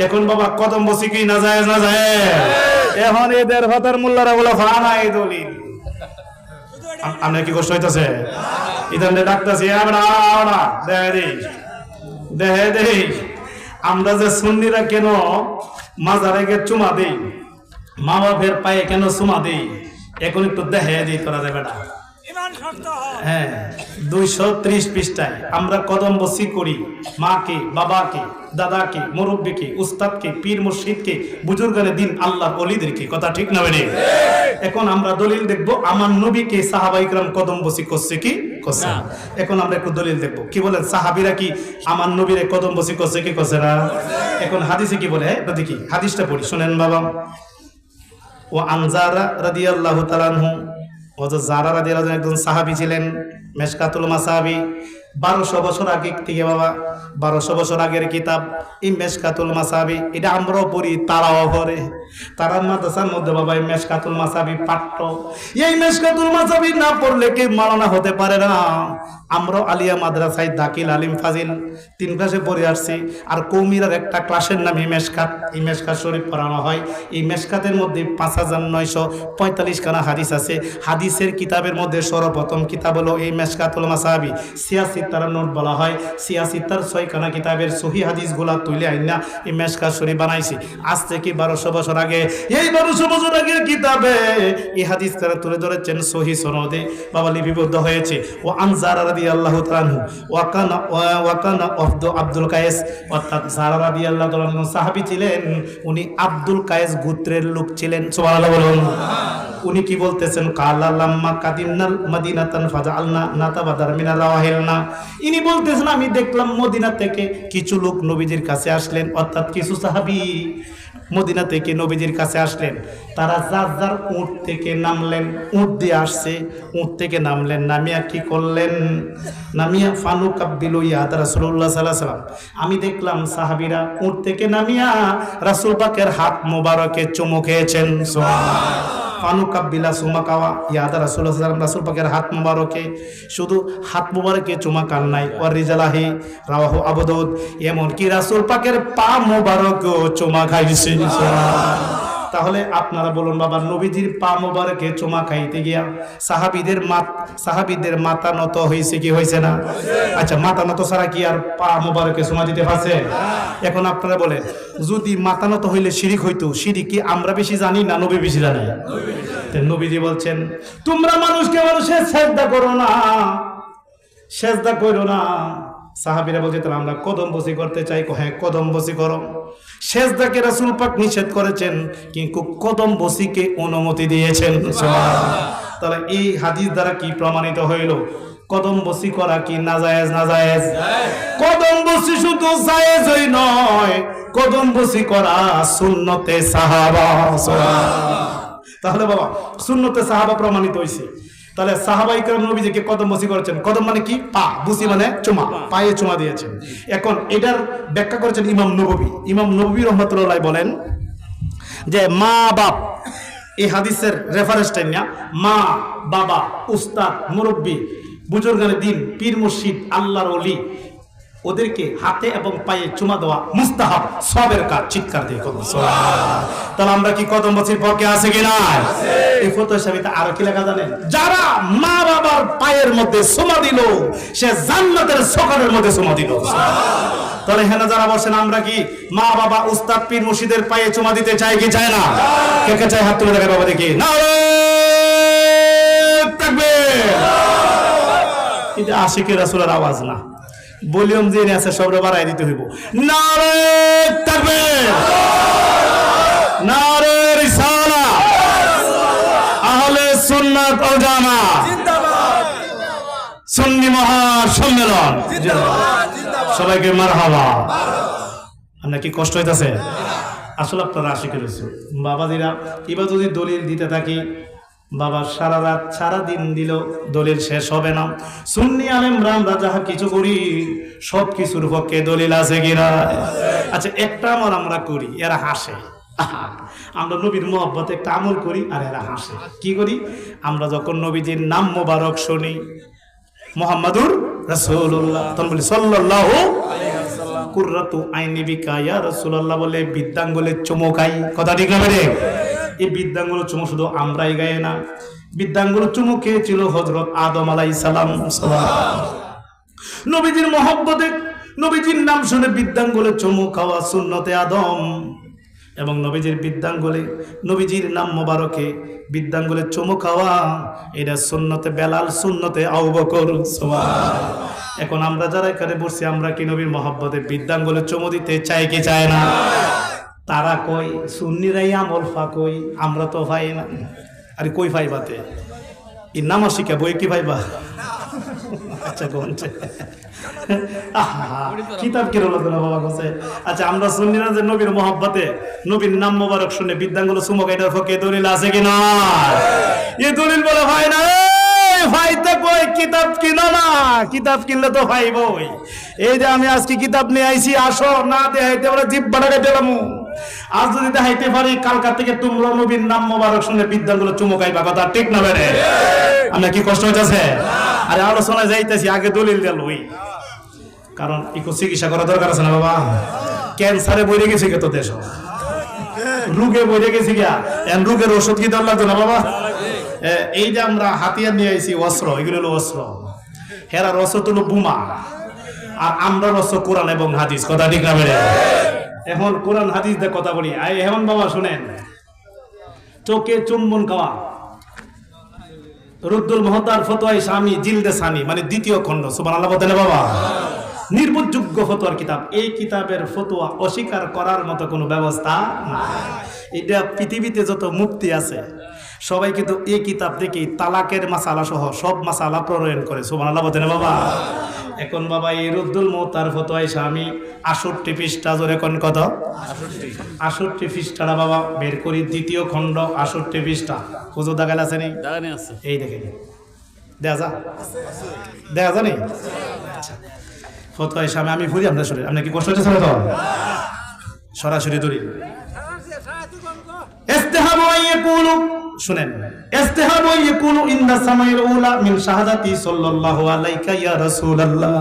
এখন বাবা কদম বসি কি না যায় না যায়, এখন এদের ভাতার মোল্লারা বলে ফানাই দলিল। আপনার কি কষ্ট হইতেছে? ইদান ডাকতেছি আমরা দেহে দেই আমরা যে সুন্নিরা কেন মাজারে গিয়ে চুমা দেই, মা বাপের পায়ে কেন চুমা দেই, এখন একটু দেখে দিই তোরা দেবে না। হ্যাঁ, 230 পৃষ্ঠায় আমরা কদম বসি করি মাকে, বাবাকে, দাদাকে, মুরব্বীকে, উস্তাদকে, পীর মুর্শিদকে, বুজুর্গানে দিন, আল্লাহর ওলিদেরকে। কথা ঠিক না বেরে? এখন আমরা দলিল দেখব আমার নবীকে সাহাবায়ে কিরাম কদম বসি করছে কি করছে। এখন আমরা একটু দলিল দেখব। কি বলেন সাহাবীরা কি আমার নবীরে কদম বসি করছে কি করছে না? এখন হাদিসে কি বলে দেখি, হাদিসটা পড়ি শুনেন বাবা। ও আনজারা রাদিয়াল্লাহু তাআলা আনহু, জারা রাদিয়াল্লাহু তাআলা একজন সাহাবী ছিলেন, মেশকাতুল মাসাবি। 1200 বছর আগে থেকে বাবা, 1200 বছর আগের কিতাব এই মেশকাতুল মাসাবি। এটা আমরাও পড়ি, তারাও পড়ে। তারার মাদ্রাসার মধ্যে বাবা এই মেশকাতুল মাসাবি পাঠ্য। এই মেশকাতুল মাসাবি না পড়লে কি মাওলানা হতে পারে না। আমরাও আলিয়া মাদ্রাসায় দাখিল, আলিম, ফাজিল 3 ক্লাসে পড়ে আসছি। আর কৌমিরার একটা ক্লাসের নাম এই মেশকাত। এই মেশকাত শরীফ পড়ানো হয়। এই মেশকাতের মধ্যে 5945 খানা হাদিস আছে। হাদিসের কিতাবের মধ্যে সর্বপ্রথম কিতাব হলো এই মেশকাতুল মাসাবি। 86 তারা নোট বলা হয়। 86 তার 6 খানা কিতাবের সহি হাদিসগুলা তুলে আইনা এই মেশকাত শরীফ বানাইছি। আজ থেকে 1200 বছর আগে, এই 1200 বছর আগের কিতাবে এই হাদিস তারা তুলে ধরেছেন সহি সনদে বাবা লিপিবদ্ধ হয়েছে। ও আনজারা রাদিয়াল্লাহু তাআলা আনহু ওয়া কানা আব্দুল কায়েস, অর্থাৎ জারা রাদিয়াল্লাহু তাআলা আনহু সাহাবী ছিলেন। উনি আব্দুল কায়েস গোত্রের লোক ছিলেন। সুবহানাল্লাহ বলুন। উনি কি বলতেছেন? কালা লাম্মা কাদিমনাল মাদিনাতান ফাজআলনা নাতাবাদার মিনা রাওয়াহিলনা। ইনি বলতেছেন আমি দেখলাম মদিনা থেকে কিছু লোক নবীজির কাছে আসলেন, অর্থাৎ কিছু সাহাবী মদিনা থেকে নবীজির কাছে আসলেন। তারা যার যার উট থেকে নামলেন, উট দিয়ে আসছে, উট থেকে নামলেন, নামিয়া কি করলেন? নামিয়া ফানু কাব্বিলু ইয়াদ রাসূলুল্লাহ সাল্লাল্লাহু আলাইহি ওয়াসাল্লাম। আমি দেখলাম সাহাবীরা উট থেকে নামিয়া রাসূল পাকের হাত মোবারকে চুমু খেয়েছেন। সুবহানাল্লাহ। ফানু কাব্বিলা সুমা কাওয়া ইয়াদা রাসূলুল্লাহ সাল্লাল্লাহু আলাইহি ওয়াসাল্লাম, রাসূল পাকের হাত মোবারকে শুধু হাত মোবারকে চুমা কান নাই, ওয়ার রিজালাহি রাওয়াহু আবু দাউদ। এমন কি রাসূল পাকের পা মোবারকও চুমা খাইছে। তাহলে আপনারা বলুন বাবা, নবীজির পা মোবারকে চুমা খাইতে গিয়া সাহাবীদের মাথা নত হয়েছে কি হয়েছে না? আচ্ছা, মাথা নত ছাড়া কি আর পা মোবারকে চুমা দিতে পারছে? এখন আপনারা বলেন, যদি মাথা নত হইলে শিরিক হইতো, শিরিক কি আমরা বেশি জানি না নবী বেশি জানে? নবীজি বলছেন তোমরা মানুষকে মানুষের সেজদা করো না, সেজদা করো না। সাহাবীরা বলছে তাহলে আমরা কদম বসি করতে চাই। হ্যাঁ, কদম বসি করো। সেজদাকে রাসূল পাক নিষেধ করেছেন, কিন্তু কদম বসিকে অনুমতি দিয়েছেন। তাহলে এই হাদিস দ্বারা কি প্রমাণিত হইল? কদম বসি করা কি নাজায়েজ? নাজায়েজ। কদম বসি শুধু জায়েজই নয়, কদম বসি করা সুন্নতে সাহাবা। তাহলে বাবা সুন্নতে সাহাবা প্রমাণিত হয়েছে। তাহলে সাহাবায়ে কেরাম নবীজিকে কদম বসি করেছেন। কদম মানে কি? পা। বসি মানে চুমা, পায়ে চুমা দিয়েছেন। এখন এটার ব্যাখ্যা করেছেন ইমাম নববী। ইমাম নববী রাহমাতুল্লাহ বলেন যে মা বাপ, এই হাদিসের রেফারেন্সটা নিয়া মা, বাবা, উস্তাদ, মুরব্বী, বুজুর্গানে দিন, পীর মুর্শিদ, আল্লাহর ওলি, ওদেরকে হাতে এবং পায়ে চুমা দেওয়া মুস্তাহাব, সবের কাজ। চিৎকার দিয়ে কদম। তাহলে আমরা কি কদম বসির পক্ষে আছে কিনা? এই ফতোয়া সাবিতে আরো কি লেখা জানেন? যারা মা বাবার পায়ের মধ্যে চুমা দিল সে জান্নাতের সকালের মধ্যে চুমা দিল। তাহলে হেনা যারা বসেন, আমরা কি মা বাবা, উস্তাদ, পীর মুর্শিদের পায়ে চুমা দিতে চাই কি চাই না? কে কে চাই হাত তুলে দেখায় বাবা দেখি। নারে তাকবীর। এটা আশিকের রাসূলের আওয়াজ না, ভলিউম যে আছে সবরে বাড়াই দিতে হইব। নারে তাকবীর, নারে রিসালাত, আহলে সুন্নাত ওয়াল জামাত জিন্দাবাদ, সুন্নি মহাসম্মেলন জিন্দাবাদ, সবাইকে মারহাবা। আপনার কি কষ্ট হইতাছে? আসলে আপনারা আশিকের রাসূল বাবাজিরা এবার যদি দলিল দিতে থাকি, বাবা সারা রাত সারা দিন দিল, দলিল শেষ হবে না। সুন্নি আলেমরা আমরা যাহা কিছু করি সব কিছুর পক্ষে দলিল আছে কিনা? আচ্ছা, একটা আমল আমরা করি, এরা হাসে। আমরা নবীর মহব্বতে একটা আমল করি আর এরা হাসে। কি করি? আমরা যখন নবীজির নাম মোবারক শুনি, মুহাম্মাদুর রাসূলুল্লাহ, তখন বলি সাল্লাল্লাহু আলাইহি ওয়াসাল্লাম। কুররাতু আইনি বিকা ইয়া রাসূলুল্লাহ বলে বৃদ্ধাঙ্গুলে চুমু খাই। কথা ঠিক না বেরে? এই বৃদ্ধাঙ্গুল চুমু শুধু আমরাই গায়ে না, বৃদ্ধাঙ্গুল চুমু খেয়েছিল হযরত আদম আলাইহিস সালাম। নবীজির মহব্বতে, নবীজির নাম শুনে বৃদ্ধাঙ্গুলে চুমু খাওয়া সুন্নতে আদম, এবং নবীজির বৃদ্ধাঙ্গুলে, নবীজির নাম মোবারকে বৃদ্ধাঙ্গুলে চুমু খাওয়া এটা সুন্নতে বেলাল, সুন্নতে আবু বকর। সুবহানাল্লাহ। এখন আমরা যারা এখানে বসছি, আমরা কি নবীর মহব্বতে বৃদ্ধাঙ্গুলে চুমু দিতে চাই কি চায় না? তারা কই সুন্নিরাই আমল ফা, কই আমরা তো পাই না। আরে কই পাইবাতে? এই নামাজ শিখা বই কি পাইবা? আচ্ছা কোনছে কিতাব কি রলো না বাবা কাছে। আচ্ছা আমরা সুন্নিরা যে নবীর মহব্বতে, নবীর নাম মোবারক শুনে বৃদ্ধাঙ্গুল চুমু খাই, এটার পক্ষে দলিল আছে কি না? এই দলিল বলে ভাই না, ভাইতে কই কিতাব কিনো না, কিতাব কিনলে তো ভাইবই। এই যে আমি আজকে কিতাব নিয়ে আইছি, আসো না দেখাইতে আমরা জিব্বাটাকে দিলাম। আজ যদি দেখাইতে পারি, কালকা থেকে তোমরা নবীর নাম মোবারক শুনে বৃদ্ধাঙ্গুল চুমু খাইবা। কথা ঠিক না বেরে? আমরা কি কষ্ট হইতাছে? আরে আলোচনায় যাইতেছি, আগে দলিল দিল ওই, কারণ একটু চিকিৎসা করা দরকার আছে না বাবা। ক্যান্সারে বইরে গেছে কে তো দেশ, রোগে বইরে গেছি গিয়া, এন রোগের ওষুধ কি দরকার লাগতো না বাবা? এই যে আমরা হাতিয়ার নিয়ে আইছি, অস্ত্র, এগুলো হলো অস্ত্র। হেরার অস্ত্র হলো বোমা, আর আমরা অস্ত্র কোরআন এবং হাদিস। কথা ঠিক না বেরে? এখন কোরআন হাদিস দিয়ে কথা বলি। এখন বাবা শুনেন, চোখে চুম্বন খাওয়া, রুদ্দুল মুহতার ফতোয়া স্বামী জিলদে সানি, মানে দ্বিতীয় খণ্ড। সুবহানাল্লাহ বলেন বাবা। নির্ভরযোগ্য ফতোয়ার কিতাব। এই কিতাবের ফতোয়া অস্বীকার করার মতো কোনো ব্যবস্থা নাই। এটা পৃথিবীতে যত মুফতি আছে সবাই কিন্তু এই কিতাব দেখেই তালাকের মাসালা সহ সব মাসালা প্রণয়ন করে। সুবহানাল্লাহ বলেন বাবা। এখন বাবা এই রুদ্দুল মুহতার ফতোয়া স্বামী 68 পৃষ্ঠা, জোরে কোন কত? 68 পৃষ্ঠাটা বাবা বের করি, দ্বিতীয় খণ্ড 68 পৃষ্ঠা। হুজুর দাগাল আছে নি? এই দেখেন, দেখা যা, দেখা জানি। আচ্ছা, ফতোয়া স্বামী আমি ভুলি, আপনার শরীর আপনার কি কষ্ট হচ্ছে? তো সরাসরি দলিল। ইস্তিহাবু ইয়াকুলু, শুনেন, ইস্তিহাবু ইয়াকুলু ইনদা সামাইল উলা মিন শাহাদাতি সাল্লাল্লাহু আলাইকা ইয়া রাসূলুল্লাহ।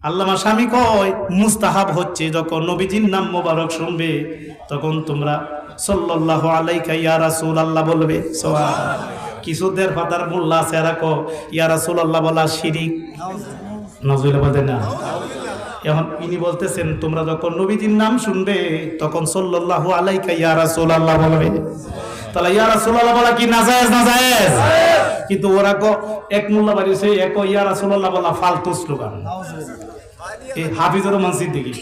আল্লামা স্বামী কয় মুস্তাহাব হচ্ছে যখন নবীজির নাম মোবারক শুনবে তখন তোমরা সাল্লাল্লাহু আলাইকা ইয়া রাসূলুল্লাহ বলবে। কিছুদের ফাদার মোল্লা আছে, এরা কয় ইয়া রাসূলুল্লাহ বলা শিরিক। নাউজুবিল্লাহ বলতেন না। এখন ইনি বলতেছেন তোমরা যখন নবীজির নাম শুনবে তখন সাল্লাল্লাহু আলাইকা ইয়া রাসূলুল্লাহ বলবে। তাহলে ইয়া রাসূলুল্লাহ বলা কি নাজায়েজ? নাজায়েজ। কিন্তু ওরা কো এক মোল্লা বাড়িছে, এক ইয়া রাসূলুল্লাহ বলা ফালতু স্লোগান। এই হাফিজুর রহমান সিদ্দিকী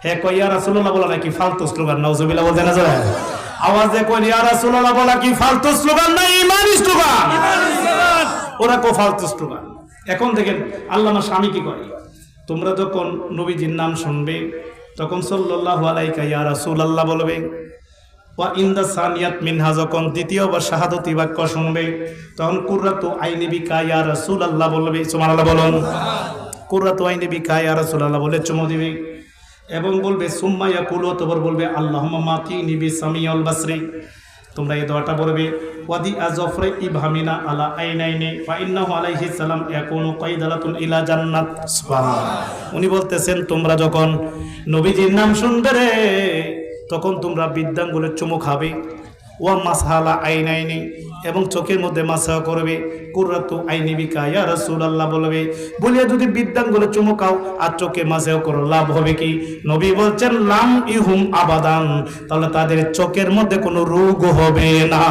হে কই ইয়া রাসূলুল্লাহ বলা নাকি ফালতু স্লোগান। নাউজুবিল্লাহ বলতেন না যারা আওয়াজে কই ইয়া রাসূলুল্লাহ বলা কি ফালতু স্লোগান না ঈমানি স্লোগান? ওরা কো ফালতু স্লোগান। এখন দেখেন আল্লামা স্বামী কি করে, তোমরা যখন নবীজির নাম শুনবে তখন সাল্লাল্লাহু আলাইকা ইয়া রাসূলুল্লাহ বলবে। ওয়া ইনদা সানিয়াত মিনহা, যখন দ্বিতীয়বার শাহাদাতি বাক্য শুনবে তখন কুররাতু আইনি বিকা ইয়া রাসূলুল্লাহ বলবে। সুবহানাল্লাহ বলুন। কুররাতু আইনি বিকা ইয়া রাসূলুল্লাহ বলে চুমু দিবে এবং বলবে সুম্মা ইয়াকুলু, অতঃপর বলবে আল্লাহুম্মা মাতিনি বিসামিউল বাসরি। তোমরা এই দোয়াটা বলবে ওয়াদি আজফরে ইবহামিনা আলা আইনাইনি ফা ইন্নাহু আলাইহিস সালাম ইয়াকুনু কাইদালাতুন ইলা জান্নাত। সুবহানাল্লাহ। উনি বলতেছেন তোমরা যখন নবীজির নাম শুনবে রে তখন তোমরা বৃদ্ধাঙ্গুলের চুমু খাবে। ওয়া মাসহালা আইনাইনি, এবং চোখের মধ্যে মাসা করবে। কুররাতু আইনি বিকা ইয়া রাসূলুল্লাহ বলবে। বলিয়া যদি বৃদ্ধাঙ্গুলে চুমু খাও আর চোখে মাসাও করো, লাভ হবে কি? নবী বলছেন লাম ইহুম আবাদান, তাহলে তাদের চোখের মধ্যে কোনো রোগ হবে না।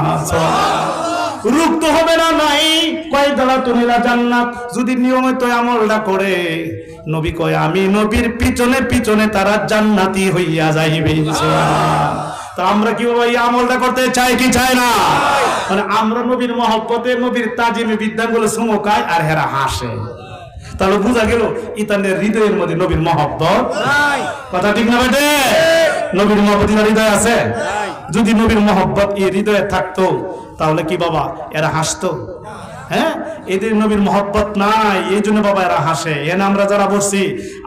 রোগ তো হবে না, নাই কাইদালাতুন ইলা জান্নাত। যদি নিয়মিত আমলটা করে, নবী কয় আমি নবীর পিছনে পিছনে তারা জান্নাতি হইয়া যাইবে। তা আমরা কি বাবা এই আমলটা করতে চাই কি চাই না? মানে আমরা নবীর মহব্বতে, নবীর তাজিমে বৃদ্ধাঙ্গুলে চুমু খাই আর হেরা হাসে, তাহলে বোঝা গেল ইতানের হৃদয়ের মধ্যে নবীর মহব্বত নাই। কথা ঠিক না বেটে? নবীর মহব্বত হৃদয় আছে? যদি নবীর মহব্বত এই হৃদয়ে থাকতো তাহলে কি বাবা এরা হাসতো? হ্যাঁ, এদের নবীর মহব্বত নাই, এই জন্য বাবা এরা হাসে। এনে আমরা যারা বসছি,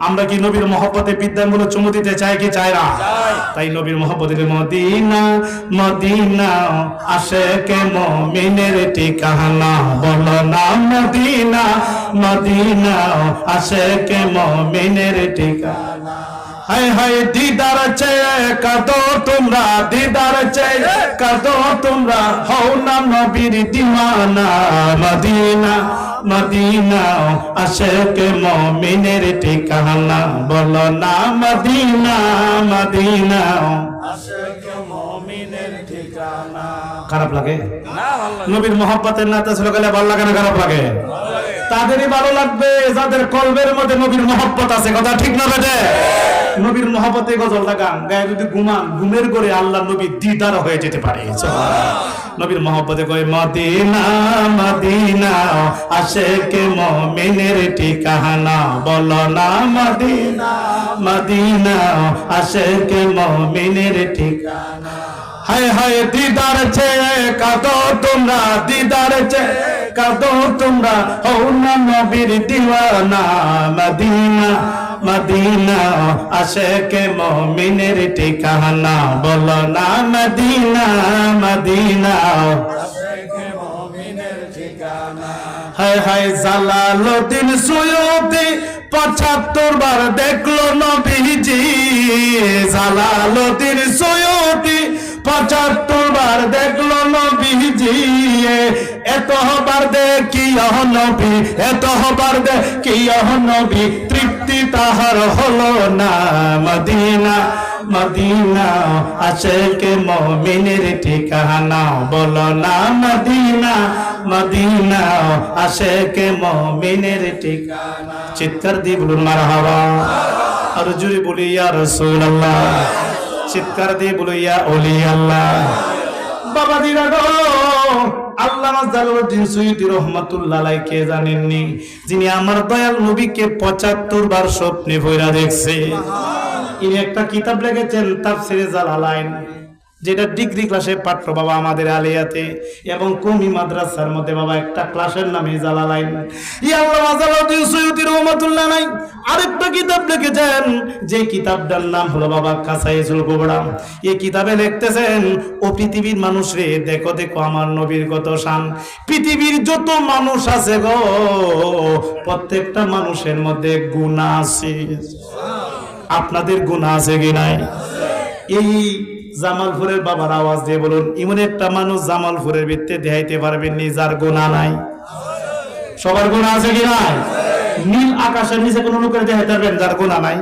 আমরা কি নবীর মহব্বতে বিদ্যাঙ্গুলো চুমু দিতে চাই কি চাই না? তাই নবীর মহব্বতে মদিনা মদিনা আশেকে মুমিনের ঠিকানা, বলো না মদিনা মদিনা আশেকে মুমিনের ঠিকানা। হায় হায় দিদার চেয়ে কাঁদো তোমরা, দিদার চেয়ে কাঁদো তোমরা, হও না নবীর দিওয়ানা, মদিনা মদিনা আশেকে মুমিনের ঠিকানা, বলো না মদিনা মদিনা আশেকে মুমিনের ঠিকানা। খারাপ লাগে না? নবীর মহব্বতের নাতে ছিল গেলে ভালো লাগে না? খারাপ লাগে? তাদেরই ভালো লাগবে যাদের কলবের মধ্যে নবীর মহব্বত আছে। কথা ঠিক না বেটে? নবীর মহব্বতে গজলটা গান গায়ে যদি ঘুমান, ঘুমের করে আল্লাহ নবী দিদার হয়ে যেতে পারে। নবীর মহব্বতে কয় মদিনা মদিনা আশেকে মুমিনের ঠিকানা, বলো না মদিনা মদিনা আশেকে মুমিনের ঠিকানা। হায় হায় দিদার চেয়ে কাঁদো তোমরা, দিদার চেয়ে কাঁদো তোমরা, হও না নবীর দিওয়ানা, মদিনা মদিনা আশেকে মুমিনের ঠিকানা, বলো না মদিনা মদিনা আশেকে মুমিনের ঠিকানা। হায় হায় জালালউদ্দিন সুয়ুতি ৭৫ বার দেখলো নবীজি, জালালউদ্দিন সুয়ুতি ৭৫ বার দেখলো নবীজি, এতবার দেখিও নবী, এতবার দেখিও নবী, তৃপ্তি তাহার হলো না, মদিনা মদিনা আশেকে মুমিনের ঠিকানা, বলো না মদিনা মদিনা আশেকে মুমিনের ঠিকানা। চিৎকার দিয়ে বলুন মারহাবা, আর জোরে বলি ইয়া রাসূলুল্লাহ, চিৎকার দিয়ে বলি ইয়া ওলি আল্লাহ। বাবা দিরা গো, আল্লামা জালালউদ্দিন সুয়ুতী রহমাতুল্লাহ আলাইহি কে জানেননি? যিনি আমার দয়াল নবীকে ৭৫ বার স্বপ্নে ভৈরা দেখছে। ইনি একটা কিতাব লিখেছেন তাফসিরে জালালাইন, যেটা ডিগ্রি ক্লাসে পাঠ্য বাবা আমাদের আলিয়াতে, এবং কমি মাদ্রাসার মধ্যে বাবা একটা ক্লাসের নামে জালালাইন। আল্লামা জালালউদ্দিন সুয়ুতী রহমাতুল্লাহ আলাইহি আরেকটা কিতাব লিখেছেন, যে কিতাবটার নাম হলো বাবা কাসাইসুল কুবরা। এই কিতাবে লিখতেছেন, ও পৃথিবীর মানুষ রে, দেখো দেখো আমার নবীর কত শান। পৃথিবীর যত মানুষ আছে গো, প্রত্যেকটা মানুষের মধ্যে গুনাহ আছে। আপনাদের গুনাহ আছে কি নাই? এই জামালপুরের বাবার আওয়াজ দিয়ে বলুন, এমন একটা মানুষ জামালপুরের ভিত্তিতে দেখাইতে পারবেন নি যার গুনাহ নাই? সবার গুনাহ আছে কি নাই? নীল আকাশের নিচে কোন লোকের দেখাইতে পারবেন যার গুনাহ নাই?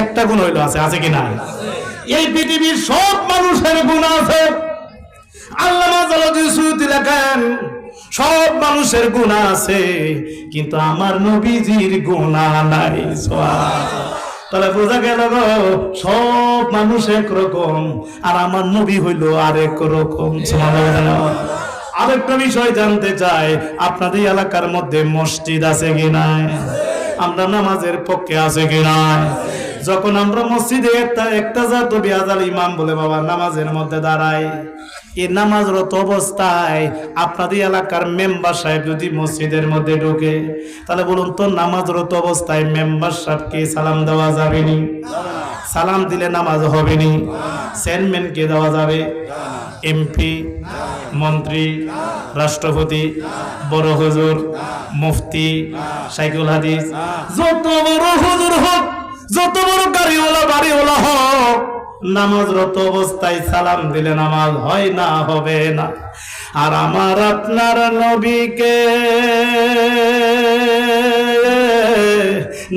একটা গুণ হইলো আছে, আছে কি নাই? এই পৃথিবীর সব মানুষের গুনাহ আছে। আল্লামা জালালউদ্দিন সুয়ুতী লেখেন, সব মানুষের গুনাহ আছে, কিন্তু আমার নবীজির গুনাহ নাই। তাহলে বোঝা গেল গো, সব মানুষ একরকম, আর আমার নবী হইল আরেক রকম। আরেকটা বিষয় জানতে চাই, আপনাদের এলাকার মধ্যে মসজিদ আছে কি নাই? আমরা নামাজের পক্ষে আছে কি নাই? যখন আমরা মসজিদে একটা জাত বিয়াজাল ইমাম বলে বাবা নামাজের মধ্যে দাঁড়ায়, এই নামাজরত অবস্থায় আপনাদের এলাকার মেম্বার সাহেব যদি মসজিদের মধ্যে ঢোকে, তাহলে বলুন তো নামাজরত অবস্থায় মেম্বার সাহেবকে সালাম দেওয়া যাবে নি? সালাম দিলে নামাজ হবে নি? চেয়ারম্যানকে দেওয়া যাবে? এমপি, মন্ত্রী, রাষ্ট্রপতি, বড় হুজুর, মুফতি, শাইখুল হাদিস, যত বড় হুজুর হোক, যত বড় গাড়িওয়ালা বাড়িওয়ালা হোক, নামাজরত অবস্থায় সালাম দিলে নামাজ হয় না? হবে না। আর আমার আপনার নবীকে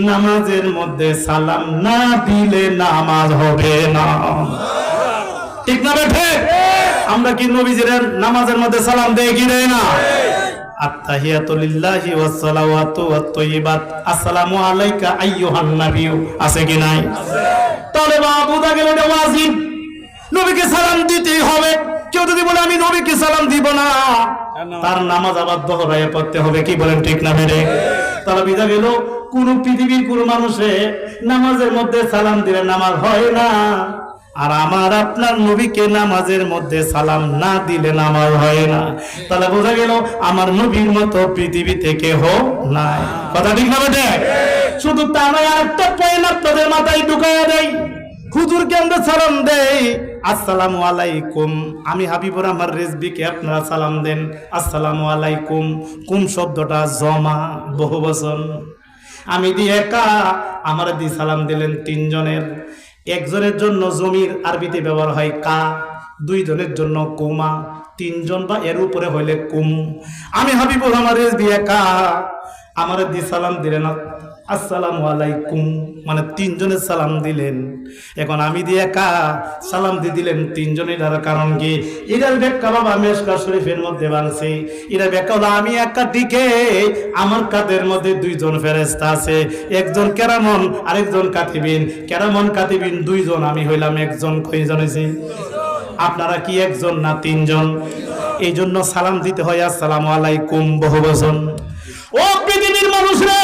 নামাজের মধ্যে সালাম না দিলে নামাজ হবে না। ঠিক না বেঠে? আমরা কি নবীজির নামাজের মধ্যে সালাম দেই কি দেই না? আত্তাহিয়াতু লিল্লাহি ওয়াস সালাওয়াতু ওয়াত তাইয়্যিবাত, আসসালামু আলাইকা আইয়ুহান নাবিয়্যু, আছে কি নাই? আছে। তাহলে বাবু দা গেল এটা ওয়াজিব, নবীকে সালাম দিতেই হবে। কেউ যদি বলে আমি নবীকে সালাম দিব না, তার নামাজ আবার দোহরায়ে পড়তে হবে। কি বলেন ঠিক না মেরে? তাহলে বিদা গেল, কোন পৃথিবীর কোন মানুষে নামাজের মধ্যে সালাম দিলে নামাজ হয় না। আর আমার আপনার নবীকে নামাজের মধ্যে সালাম না দিলে নামাজ হয় না। তাহলে বোঝা গেল আমার নবীর মতো পৃথিবীতে কেহ নাই। কথা ঠিক না বেটে? শুধু তা নয়, আরেকটা পয়েন্ট আপনাদের মাথায় ঢুকাইয়া দেয়। হুজুরকে আমরা সালাম দেই, আসসালামু আলাইকুম। আমি হাবিবুর রহমান রিজভীকে আপনারা সালাম দেন, আসসালামু আলাইকুম। কুম শব্দটা জমা, বহুবচন। আমি দিয়ে একা, আমার দিয়ে সালাম দিলেন তিনজনের। একজনের জন্য জমির আরবিতে ব্যবহার হয় কা, দুইজনের জন্য কুমা, তিনজন বা এর উপরে হইলে কুম। আমি হাবিবুর রহমান রিজভী একা, আমার দিয়ে সালাম দিলেন আসসালামু আলাইকুম, মানে তিনজনের সালাম দিলেন। এখন আমি দিয়ে একা সালাম দিয়ে দিলেন তিনজনের। কারণ কি? এটার ব্যাখ্যা বাবা মিশকাত শরীফের মধ্যে বানছে। এটা ব্যাখ্যা হলো আমি একা দিকে আমার কাদের মধ্যে দুইজন ফেরেশতা আছে, একজন কেরামন আরেকজন কাতিবিন। কেরামন কাতিবিন দুইজন, আমি হইলাম একজন। কয়জন হয়েছে? আপনারা কি একজন না তিনজন? এই জন্য সালাম দিতে হয় আসসালামু আলাইকুম, বহুবচন। ও পৃথিবীর মানুষরা,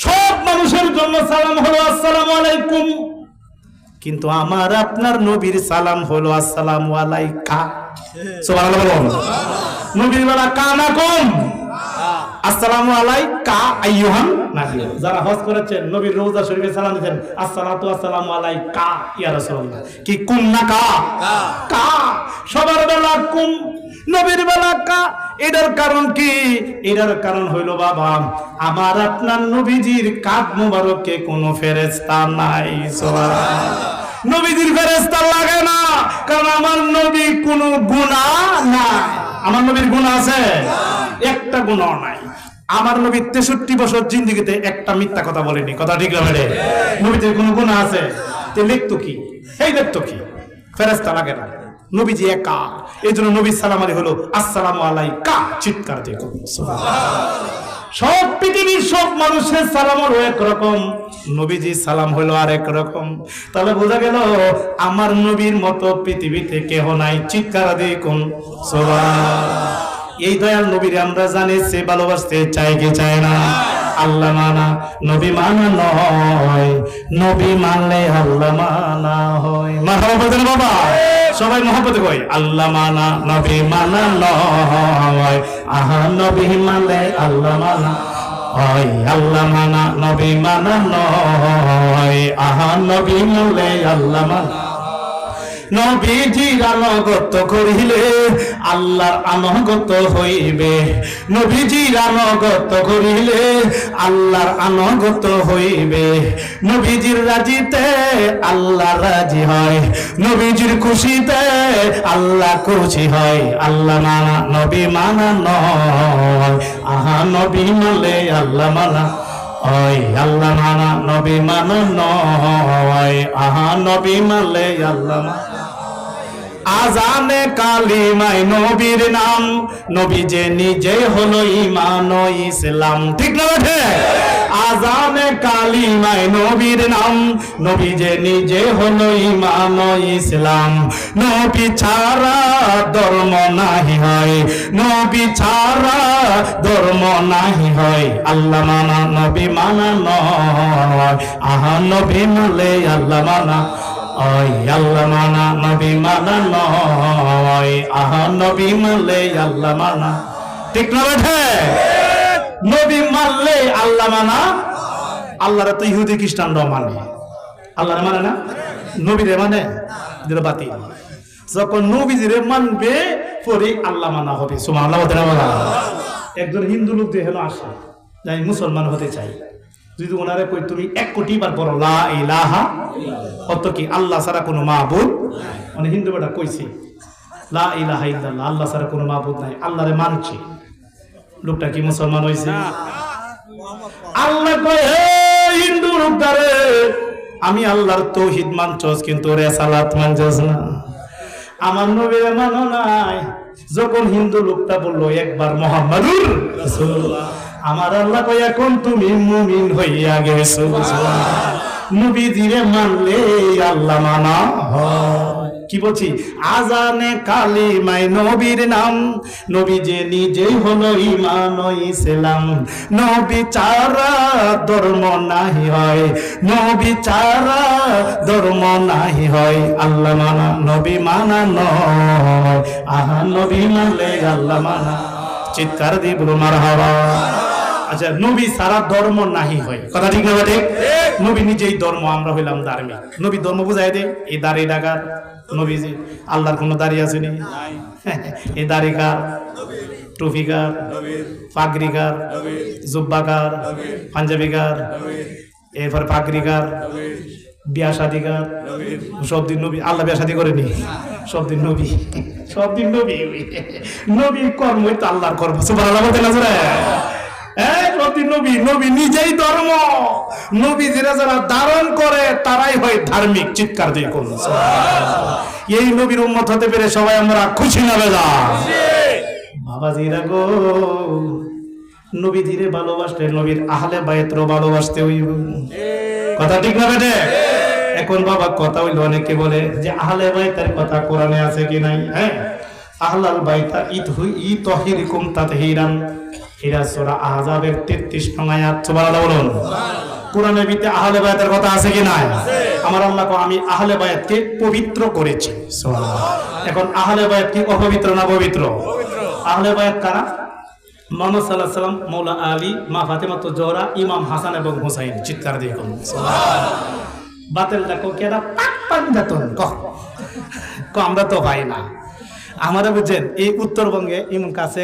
সব মানুষের জন্য সালাম হলো আসসালামু আলাইকুম, কিন্তু আমার আপনার নবীর সালাম হলো আসসালামু আলাইকা। সুবহানাল্লাহ। নবীর বেলা কা না কম? আসসালামু আলাইকা আইয়ুহান নাবী। যারা হজ করেছেন নবীর রওজা শরীফে সালাম দিতেন আসসালাতু আসসালামু আলাইকা ইয়া রাসূলুল্লাহ। কি কুম না কা? কা। সবার বেলা কুম, নবীর বেলা কা। এটার কারণ কি? এটার কারণ হইল বাবা আমার আপনার নবীজির কাঁধ মোবারকে কোনো ফেরেশতা নাই। সুবহানাল্লাহ। নবীজির ফেরেশতা লাগে না, কারণ আমার নবী কোনো গুনাহ নাই। আমার নবীর গুনাহ আছে? একটা গুনাহ নাই। আমার নবী 63 বছর জিন্দেগিতে একটা মিথ্যা কথা বলেনি। কথা ঠিক না বেড়ে? নবীতে কোনো গুনাহ আছে? তে লিখতো কি? এই দেখতো কি? ফেরেশতা লাগে না, নবীজি একা। এই জন্য নবীর সালাম আলী হলো আসসালামু আলাইকা, চিৎকার দিয়ে সব পৃথিবীর সব মানুষের সালাম হলো একরকম, নবীজি সালাম হলো আরেক রকম। তাহলে বোঝা গেল আমার নবীর মতো পৃথিবীতে কেহ নাই। চিৎকার দিয়ে কোন সুবহানাল্লাহ। এই দয়াল নবীর আমরা জানি সে ভালোবাসতে চাই কি চায় না? আল্লাহ মানা নবী মানা নয়, নবী মানলে আল্লাহ মানা হয়। মারহাবা বলেন বাবা, সবাই মহব্বতে কই আল্লাহ মানা নবী মানা নয়, আহা নবী মানলে আল্লাহ মানা হয়। আল্লাহ মানা নবী মানা নয়, আহা নবী মানলে আল্লাহ মানা। নবীজির আনুগত্য করিলে আল্লাহর আনুগত্য হইবে। নবীজির আনুগত্য করিলে আল্লাহর আনুগত্য হইবে। নবীজির রাজিতে আল্লাহ রাজি হয়, নবীজির খুশিতে আল্লাহ খুশি হয়। আল্লাহ মানা নবী মানা নয়, আহা নবী মানলে আল্লাহ মানা ওই। আল্লাহ মানা নবী মানা নয়, আহা নবী মানলে আল্লাহ মানা। আজানে কালিমায় নবীর নাম, নবী যে নিজে হলো ঈমান ও ইসলাম। ঠিক না বেঠে? আজানে কালিমায় নবীর নাম, নবী যে নিজে হলো ঈমান ও ইসলাম। নবী ছাড়া ধর্ম নাহি হয়, নবী ছাড়া ধর্ম নাহি হয়। আল্লাহ মানা নবী মানা নয়, আহা নবী মানলে আল্লাহ মানা ওই। আল্লাহ মানা নবী মানা নয়, আহা নবী মানলে আল্লাহ মানা। ঠিক না বেঠে? নবী মানলে আল্লাহ মানা। আল্লাহরা তো ইহুদি খ্রিস্টানরাও মানে, আল্লাহ মানে না, নবীরে মানে যেটা বাতিল। যখন নবীজিরে মানবে পরে আল্লাহ মানা হবে। সুবহানাল্লাহ। একজন হিন্দু লোক দিয়ে হেন আসে, যাই মুসলমান হতে চাই, যদি ওনারে কই তুমি 1 কোটি বার বলো লা ইলাহা, অত কি আল্লাহ ছাড়া কোনো মাবুদ, মানে হিন্দু বেটা কইছি লা ইলাহা ইল্লাল্লাহ, আল্লাহ ছাড়া কোনো মাবুদ নাই, আল্লাহরে মানছি, লোকটা কি মুসলমান হইছে? আল্লাহ কয় হে হিন্দু লোকটারে, আমি আল্লাহর তাওহীদ মানছস কিন্তু রিসালাত মানছস না, আমার নবীরে মানো নাই। যখন হিন্দু লোকটা বললো একবার মুহাম্মাদুর রাসূলুল্লাহ, আমার আল্লাহ কয় এখন তুমি মুমিন হইয়া গেছো। নবীজিরে মানলে আল্লাহ মানা হয়। কি বলছি, আজানে কালিমায় নবীর নাম, নবী যে নিজেই হলো ঈমান ও ইসলাম। নবী ছাড়া ধর্ম নাহি হয়, নবী ছাড়া ধর্ম নাহি হয়। আল্লাহ মানা নবী মানা নয়, আহা নবী মানলে আল্লাহ মানা। চিৎকার দিয়ে বলো মারহাবা। আচ্ছা, নবী সারা ধর্ম নাহি হয়, কথা ঠিক না ঠিক? নবী নিজেই ধর্ম, আমরা হইলাম ধার্মিক। নবী ধর্ম বুঝাই দেয়। এই দাড়ি ডাকার নবীজি, আল্লাহর কোনো দাড়ি আছে নি? এই দাড়ি কার? টুপি কার? পাগড়ি কার? জুব্বা কার? পাঞ্জাবি কার? এরপর পাগড়ি কার? বিয়া শাদী কার? সব দিন নবী। আল্লাহ বিয়া শাদী করেনি, সব দিন নবী, সব দিন নবী। নবীর কর্মই তো আল্লাহর কর্ম। সুবহানাল্লাহ বলতে না জোরে? নবী, নবী নিজেই ধর্ম। নবী যারা ধারণ করে তারাই হয় ধার্মিক। চিৎকার দিয়ে করুন এই নবীর উম্মত হতে পেরে সবাই আমরা খুশি না বেজা? বাবাজিরা গো, নবী ধীরে ভালোবাসলে নবীর আহলে বায়তরও ভালোবাসতে হইব, কথা ঠিক না বেটে? এখন বাবা কথা হইলো, অনেকে বলে যে আহলে বায়তের কথা কোরআনে আছে কি নাই? হ্যাঁ, আহলাল বাইতা ইতহিরিকুম তাতহিরান, এরা সূরা আহজাবের 33 নং আয়াত। সুবহানাল্লাহ বলুন। কোরআনের ভিতরে আহলে বায়তের কথা আছে কি নাই? আমার আল্লাহ কো আমি আহলে বায়তকে পবিত্র করেছি। সুবহানাল্লাহ। এখন আহলে বায়ত কি অপবিত্র না পবিত্র? আহলে বায়ত কারা? মুহাম্মদ সাল্লাল্লাহু আলাইহি ওয়াসাল্লাম, মাওলা আলী, মা ফাতেমাতুজ জোহরা, ইমাম হাসান এবং হুসাইন। চিৎকার দিয়ে কোন সুবহানাল্লাহ। বাতিল দেখো কেডা পাক পাঞ্জাতন কো আমরা তো ভাই না। আমরা বুঝছেন এই উত্তরবঙ্গে ইমন কাছে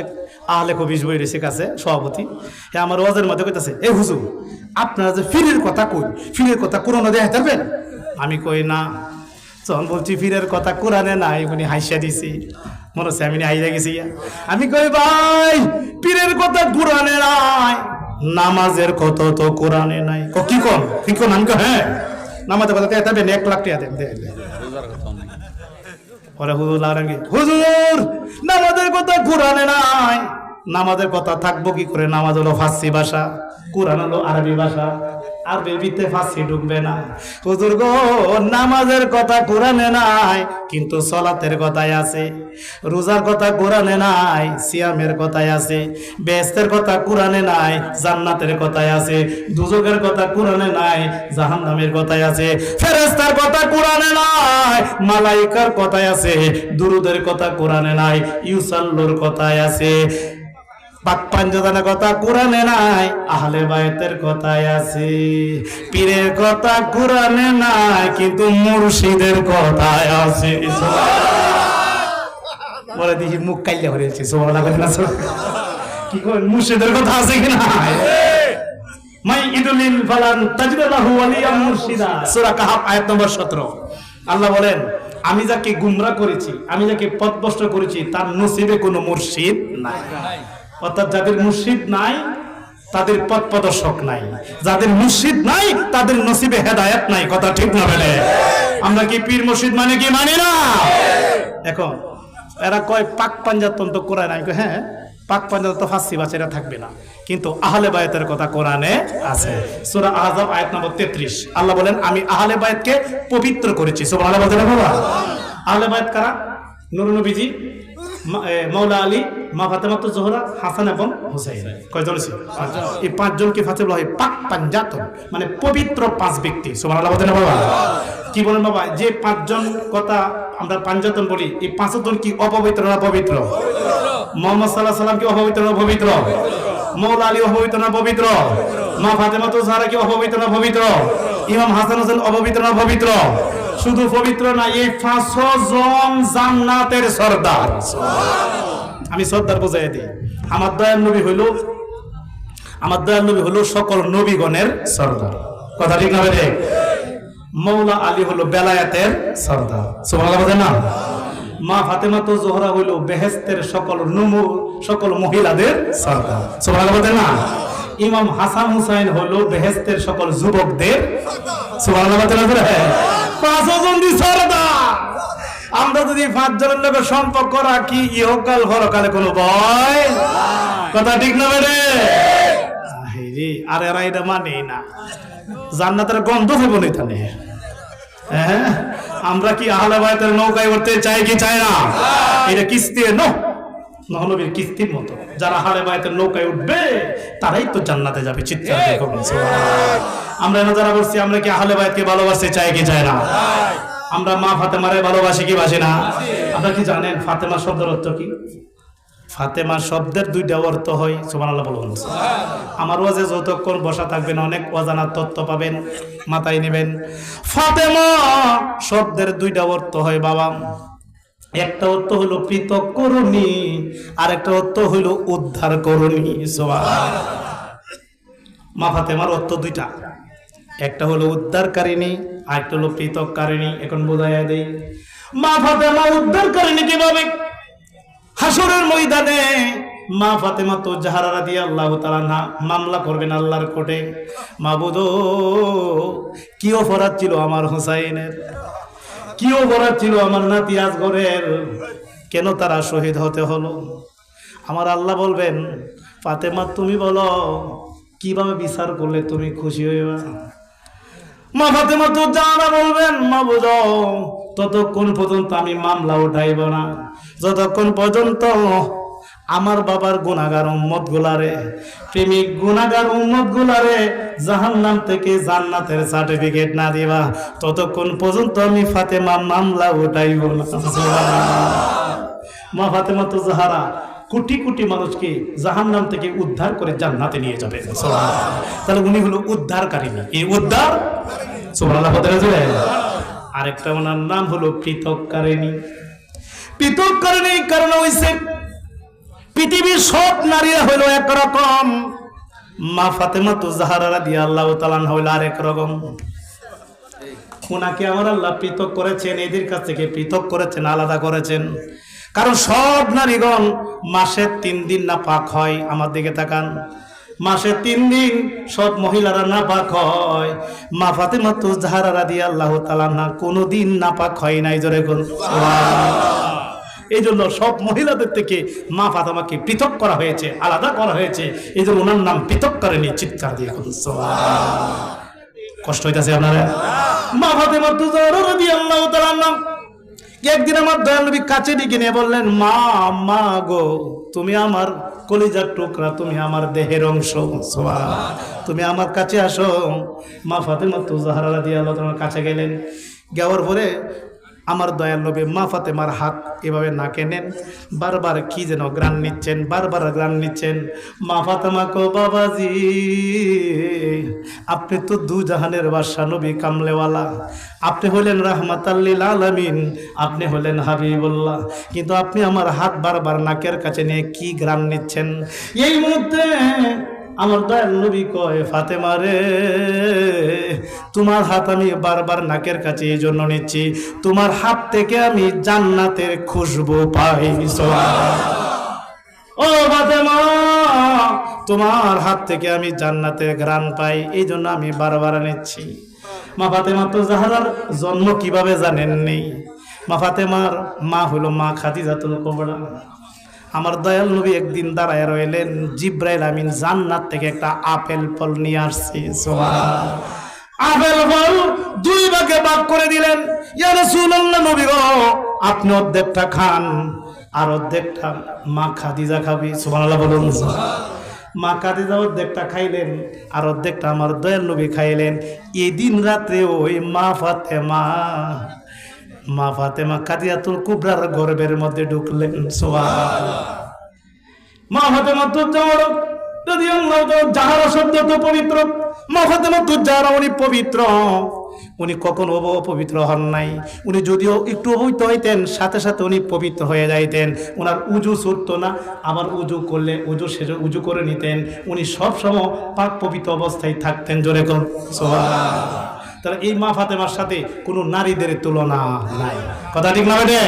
আহলে কবিজ বই রয়েছে কাছে সভাপতি, হ্যাঁ আমার ওয়াজের মধ্যে কইতাছে, এ হুজুর আপনারা যে ফিরের কথা কই, ফিরের কথা কোরআনে দেখাইতে পারবেন? আমি কই না। যখন বলছি ফিরের কথা কোরআনে নাই, উনি হাসিয়া দিছি, মনে হচ্ছে আমি হাইয়া গেছি। আমি কই ভাই পীরের কথা কোরআনে নাই, নামাজের কথা তো কোরআনে নাই। কি কোন কি কোন? আমি হ্যাঁ নামাজের কথা দেখাইতে পারবেন, 1 লাখ টাকা দেন। হুজুর নামাজের কথা কোরআনে নাই। নামাজের কথা থাকবো কি করে? নামাজ হলো ফার্সি ভাষা, কোরআন হলো আরবি ভাষা, আরবির ভিতরে ফার্সি ঢুকবে না। হুজুর গো, নামাজের কথা কোরআনে নাই, কিন্তু সালাতের কথাই আছে। রোজার কথা কোরআনে নাই, সিয়ামের কথাই আছে। বেহেশতের কথা কোরআনে নাই, জান্নাতের কথাই আছে। দুজকের কথা কোরআনে নাই, জাহান্নামের কথাই আছে। ফেরেশতার কথা কোরআনে নাই, মালাইকার কথাই আছে। দুরুদের কথা কোরআনে নাই, ইউসাল্লুর কথাই আছে। পাক পাঞ্জাতনের কথা কোরআনে নাই, আহলে বায়তের কথাই আছে। পীরের কথা কোরআনে নাই, কিন্তু মুর্শিদের কথাই আছে। বলে দেখি মুখ কাইলে হয়েছে। কি করেন? মুর্শিদের কথা আছে কি নাই? মাই ইদুলিল ফালান তাজদাহু ওয়ালিয়াম মুর্শিদা, সূরা কাহাফ আয়াত নম্বর 17। আল্লাহ বলেন, আমি যাকে গুমরা করেছি, আমি যাকে পথভ্রষ্ট করেছি, তার নসিবে কোনো মুর্শিদ নাই। অর্থাৎ যাদের মুর্শিদ নাই তাদের পথ প্রদর্শক নাই, যাদের মুর্শিদ নাই তাদের নসিবে হেদায়েত নাই। কথা ঠিক না বলে? আমরা কি পীর মুর্শিদ মানে কি মানি না? এখন এরা কয় পাক পাঞ্জাতন তো কোরআনে। আমি কই হ্যাঁ, পাক পাঞ্জাতন তো ফার্সি ভাষা, এটা থাকবে না, কিন্তু আহলে বায়তের কথা কোরআনে আছে। সূরা আহজাব আয়াত নম্বর 33। আল্লাহ বলেন, আমি আহলে বায়তকে পবিত্র করেছি। সুবহানাল্লাহ বলতে বাবা। আহলে বায়ত কারা? নূর নবীজি, মাওলা আলী, মা ফাতেমাতুজ জোহরা, হাসান এবং হুসাইন। কয়জন আছে? এই 5 জনকে ফাতে বলা হয় পাক পাঞ্জাতন, মানে পবিত্র 5 ব্যক্তি। সুবহানাল্লাহ বলেন বাবা। কি বলেন বাবা? যে 5 জন কথা আমরা পাঞ্জাতন বলি, এই 5 জন কি অপবিত্র না পবিত্র? মুহাম্মদ সাল্লাল্লাহু আলাইহি সাল্লাম কি অপবিত্র না পবিত্র? মাওলা আলী অপবিত্র না পবিত্র? মা ফাতেমাতুজ জোহরা কি অপবিত্র না পবিত্র? ইমাম হাসান হোসেন অপবিত্র না পবিত্র? শুধু পবিত্র না, এই 500 জন জান্নাতের সর্দার। আমি সর্দার বোঝাই দিই, আমার দয়াল নবী হলো সকল নবীগণের সর্দার। কথা ঠিক না বেরে? মাওলা আলী হলো বেলায়েতের সর্দার। সুবহানাল্লাহ বলেন না? মা ফাতেমাতুজ জোহরা হলো বেহেশতের সকল মহিলাদের সর্দার। সুবহানাল্লাহ বলেন না? ইমাম হাসান হুসাইন হলো বেহেশতের সকল যুবকদের। সুবহানাল্লাহ বলেন না? 5 জন দি সর্দার। আমরা যদি 5 জনের লোকের সম্পর্ক রাখি, ইহকাল পরকালে কোনো ভয়। কথা ঠিক না বেরে? আর এরা এটা মানে না, জান্নাতের গন্ধ হবে না। হ্যাঁ, আমরা কি আহলে বায়তের নৌকায় উঠতে চাই কি চাই না? এটা কিস্তি নবীর কিস্তির মতো। যারা আহলে বায়তের নৌকায় উঠবে তারাই তো জান্নাতে যাবে। চিৎকার দিয়ে বলুন সুবহানাল্লাহ। আমরা না যারা বলছি আমরা কি আহলে বায়তকে ভালোবাসতে চাই কি চাই না? আমরা মা ফাতেমারে ভালোবাসি কি বাসি না? আপনারা কি জানেন ফাতেমা শব্দের অর্থ কি? ফাতেমা শব্দের দুইটা অর্থ হয়, সুবহানাল্লাহ বলুন। আমার ওয়াজে যতক্ষণ বসা থাকবেন অনেক অজানা তথ্য পাবেন, মাথায় নেবেন। ফাতেমা শব্দের দুইটা অর্থ হয় বাবা। একটা অর্থ হলো পৃথক করণী, আর একটা অর্থ হলো উদ্ধার করণী। সুবহানাল্লাহ। মা ফাতেমার অর্থ দুইটা, একটা হলো উদ্ধারকারিণী আর একটা হলো পৃথককারিণী। এখন বোঝাইয়া দেই মা ফাতেমা উদ্ধারকারিণী কিভাবে। হাসরের ময়দানে মা ফাতেমা তো জাহরা রাদিয়াল্লাহু তাআলা না মামলা করবেন আল্লাহর কোর্টে। মাবুদ কি অপরাধ ছিল আমার হুসাইনের, কি অপরাধ ছিল আমার নাতি আসগরের, কেন তারা শহীদ হতে হলো? আমার আল্লাহ বলবেন ফাতেমা তুমি বলো কিভাবে বিচার করলে তুমি খুশি হইবা? মা ফাতেমা তো জাহরা বলবেন মাবুদ ততক্ষণ পর্যন্ত আমি মামলা উঠাইব না যতক্ষণ পর্যন্ত আমার বাবার গুনাহগার উম্মত গুলারে, প্রেমিক গুনাহগার উম্মত গুলারে জাহান্নাম থেকে জান্নাতের সার্টিফিকেট না দিবা ততক্ষণ পর্যন্ত আমি ফাতেমা মামলা উঠাইব না। মা ফাতেমা তো জাহরা কোটি কোটি মানুষকে জাহান্নাম থেকে উদ্ধার করে জান্নাতে নিয়ে যাবে। তাহলে উনি হলো উদ্ধারকারিণী। এই উদ্ধার সুবহানাল্লাহ বলতে হবে। আরেকটা ওনার নাম হলো পৃথককারিণী। পৃথককারিণী কারণ হইছে পৃথিবীর সব নারীরা হইল একরকম, মা ফাতেমা তো জাহরা রাদিয়াল্লাহু তাআলা হইল আরেক রকম। ওনাকে আমার আল্লাহ পৃথক করেছেন, এদের কাছ থেকে পৃথক করেছেন, আলাদা করেছেন। কারণ সব নারীগণ মাসে 3 দিন নাপাক হয়। আমার দিকে তাকান, মাসে 3 দিন সব মহিলারা নাপাক হয়। মা ফাতেমা তো জাহরা রাদিয়াল্লাহু তাআলা না কোনোদিন নাপাক হয় নাই। জোরে বলুন সুবহানাল্লাহ। এই জন্য সব মহিলাদের থেকে মা ফাতেমাকে পৃথক করা হয়েছে, আলাদা করা হয়েছে। এই জন্য ওনার নাম পৃথককারিণী। চিৎকার দিয়ে বলুন সুবহানাল্লাহ। কষ্ট হইতাছে আপনারা? মা ফাতেমা তো জাহরা রাদিয়াল্লাহু তাআলা নাম একদিন আমার দয়াল নবী কাছে ডেকে নিয়ে বললেন মা মা গো তুমি আমার কলিজার টুকরা, তুমি আমার দেহের অংশ, সুবহানাল্লাহ, তুমি আমার কাছে আসো। মা ফাতেমা তো জাহরা রাদিয়াল্লাহু তাআলা কাছে গেলেন। যাওয়ার পরে আমার দয়াল নবী মা ফাতেমার হাত এভাবে নাকে নেন, বারবার কি যেন গ্রান নিচ্ছেন, বারবার গ্রান নিচ্ছেন। মা ফাতেমা কো বাবাজি আপনি তো দু জাহানের বাদশা নবী কামলেওয়ালা, আপনি হলেন রাহমাতাল লিল আলামিন, আপনি হলেন হাবিবুল্লাহ, কিন্তু আপনি আমার হাত বারবার নাকের কাছে নিয়ে কি গ্রান নিচ্ছেন? এই মুহূর্তে আমার দয়াল নবী কয় ফাতেমা রে তোমার হাত আমি বারবার নাকের কাছে এই জন্য নিচ্ছি তোমার হাত থেকে আমি জান্নাতের খুশবু পাই। ও ফাতেমা তোমার হাত থেকে আমি জান্নাতের ঘ্রাণ পাই, এই জন্য আমি বারবার নিচ্ছি। মা ফাতেমা তো জাহরার জন্ম কিভাবে জানেননি? মা ফাতেমার মা হলো মা খাদিজাতুল কুবরা। আমার দয়াল নবী একদিন দাঁড়ায় রইলেন, জিব্রাইল আমিন জান্নাত থেকে একটা আপেল ফল নিয়ে আসছে। সুবহানাল্লাহ। আপেল ফল 2 ভাগে ভাগ করে দিলেন। ইয়া রাসূলুল্লাহ নবী গো আপনি অর্ধেকটা খান আর অর্ধেকটা মা খাদিজা খাবে। সুবহানাল্লাহ বলুন। মা খাদিজা অর্ধেকটা খাইলেন আর অর্ধেকটা আমার দয়াল নবী খাইলেন। এই দিন রাত্রে ওই মা ফাতেমা খাদিজাতুল কুবরার গর্ভের মধ্যে ঢুকলেন। সুবহানাল্লাহ। মা ফাতেমা তো জাহরা শব্দ তো পবিত্র, মা ফাতেমা তো জাহরা উনি পবিত্র, উনি কখনো অপবিত্র হন নাই। উনি যদিও একটু অপবিত্র হইতেন সাথে সাথে উনি পবিত্র হয়ে যাইতেন। ওনার উজু ছুটতো না, আবার উজু করলে উজু করে নিতেন। উনি সবসময় পাক পবিত্র অবস্থায় থাকতেন। জোরে কোন সুবহানাল্লাহ। তাহলে এই মা ফাতেমার সাথে কোনো নারীদের তুলনা নাই। কথা ঠিক না বেটে?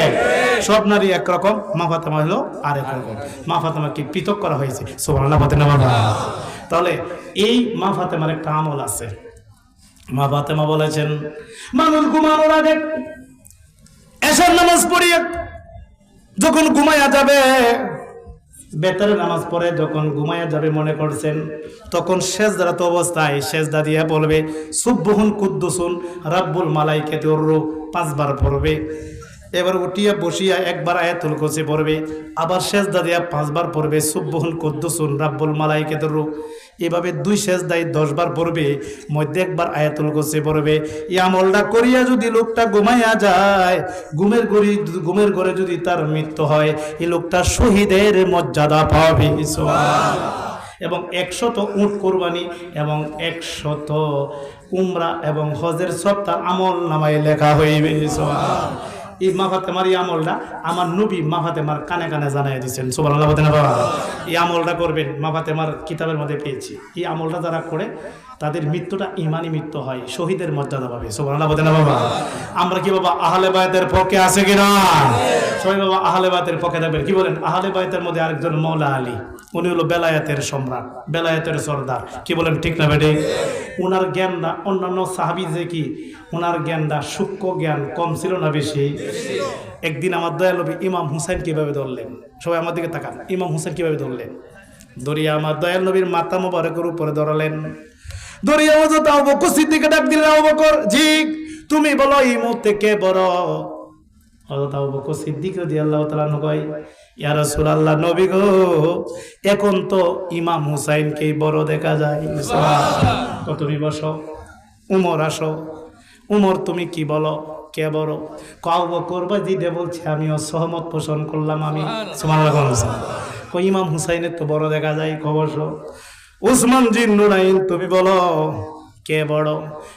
সব নারী একরকম, মা ফাতেমা হলো আরেক রকম। মা ফাতেমাকে পৃথক করা হয়েছে। সুবহানাল্লাহ। তাহলে এই মা ফাতেমার একটা আমল আছে। মা ফাতেমা বলেছেন মানুষ ঘুমানোর আগে এশার নামাজ পড়িয়ে যখন ঘুমায়া যাবে, বেতারে নামাজ পড়ে যখন ঘুমায়া যাবে মনে করছেন, তখন সেজদারত অবস্থায় সেজদা দিয়ে বলবে সুবহুন কুদ্দুসুন রাব্বুল মালাইকাতির রূহ 5 বার পড়বে, এবার উঠিয়া বসিয়া একবার আয়াতুল কুরসি পড়বে, আবার সেজদা দিয়া 5 বার পড়বে সুবহুন কুদ্দুসুন রাব্বুল মালাইকাতুর রূহ। এভাবে 2 সেজদায় 10 বার পড়বে, মধ্যে একবার আয়াতুল কুরসি পড়বে। এই আমলটা করিয়া যদি লোকটা ঘুমাইয়া যায়, ঘুমের ঘরে যদি তার মৃত্যু হয়, এই লোকটা শহীদের মর্যাদা পাবে। সুবহানাল্লাহ। এবং 100 উট কোরবানি এবং 100 উমরা এবং হজের সব তার আমল নামায় লেখা হইবে। সুবহানাল্লাহ। এই মা ফাতেমার এই আমলটা আমার নবী মা ফাতেমার কানে কানে জানাই দিচ্ছেন। সুবহানাল্লাহ বলেন না বাবা? এই আমলটা করবেন, মা ফাতেমার কিতাবের মধ্যে পেয়েছি। এই আমলটা যারা করে তাদের মৃত্যুটা ইমানি মৃত্যু হয়, শহীদের মর্যাদা পাবে। সুবহানাল্লাহ বলেন না বাবা? আমরা কি বাবা আহলে বায়তের পক্ষে আছে কিনা? সবাই বাবা আহলে বায়তের পক্ষে থাকবেন। কি বলেন? আহলে বায়তের মধ্যে আরেকজন মৌলা আলী, উনি হলো বেলায়েতের সম্রাট, বেলায়েতের সর্দার। কি বলেন ঠিক না বেঠিক? ওনার জ্ঞানটা অন্যান্য সাহাবী যে কি ওনার জ্ঞানটা সূক্ষ্ম জ্ঞান কম ছিল না বেশি? একদিন আমার দয়াল নবী ইমাম হুসাইন কিভাবে ধরলেন, সবাই আমার দিকে তাকান, ইমাম হুসাইন কিভাবে ধরলেন? দরিয়া আমার দয়াল নবীর মাথা মোবারকের উপরে ধরালেন, দরিয়া হযরত আবু বকর সিদ্দিককে ডাক দিলেন, আবু বকর জি তুমি বলো এই মুহূর্তে কে বড়? হযরত আবু বকর সিদ্দিক রাদিয়াল্লাহু তাআলা কয়, ইয়া রাসূলুল্লাহ নবী গো, এখন তো ইমাম হুসাইনকেই বড় দেখা যায়। সুবহানাল্লাহ। তুমি বসো, উমর আসো। উমর তুমি কি বলো, কে বড়? আবু বকর বাজি দে বলছে, আমিও সহমত পোষণ করলাম। আমি সুবহানাল্লাহ। কই ইমাম হুসাইনের তো বড় দেখা যায়, বসো। উসমান জিন নুরাইন তুমি বলো কে বড়?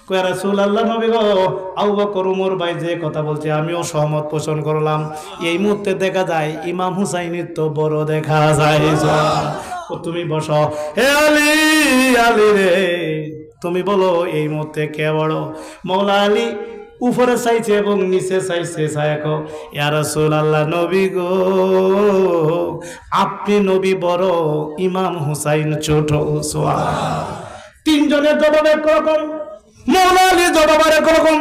কয় রাসূলুল্লাহ নবী গো, আবু বকর উমর ভাই যে কথা বলছে আমিও সহমত পোষণ করলাম। এই মুহূর্তে দেখা যায় ইমাম হুসাইনের তো বড় দেখা যায়। ও তুমি বসো। হে আলী, আলী রে তুমি বলো এই মুহূর্তে কে বড়? মওলা আলী উপরে চাইছে এবং নিচে চাইছে, চাইকো ইয়া রাসূলুল্লাহ নবী গো, আপনি নবী বড়, ইমাম হুসাইন ছোট। সুবহানাল্লাহ। তিনজনের জবাব একরকম, মওলা আলীর জবাব একরকম।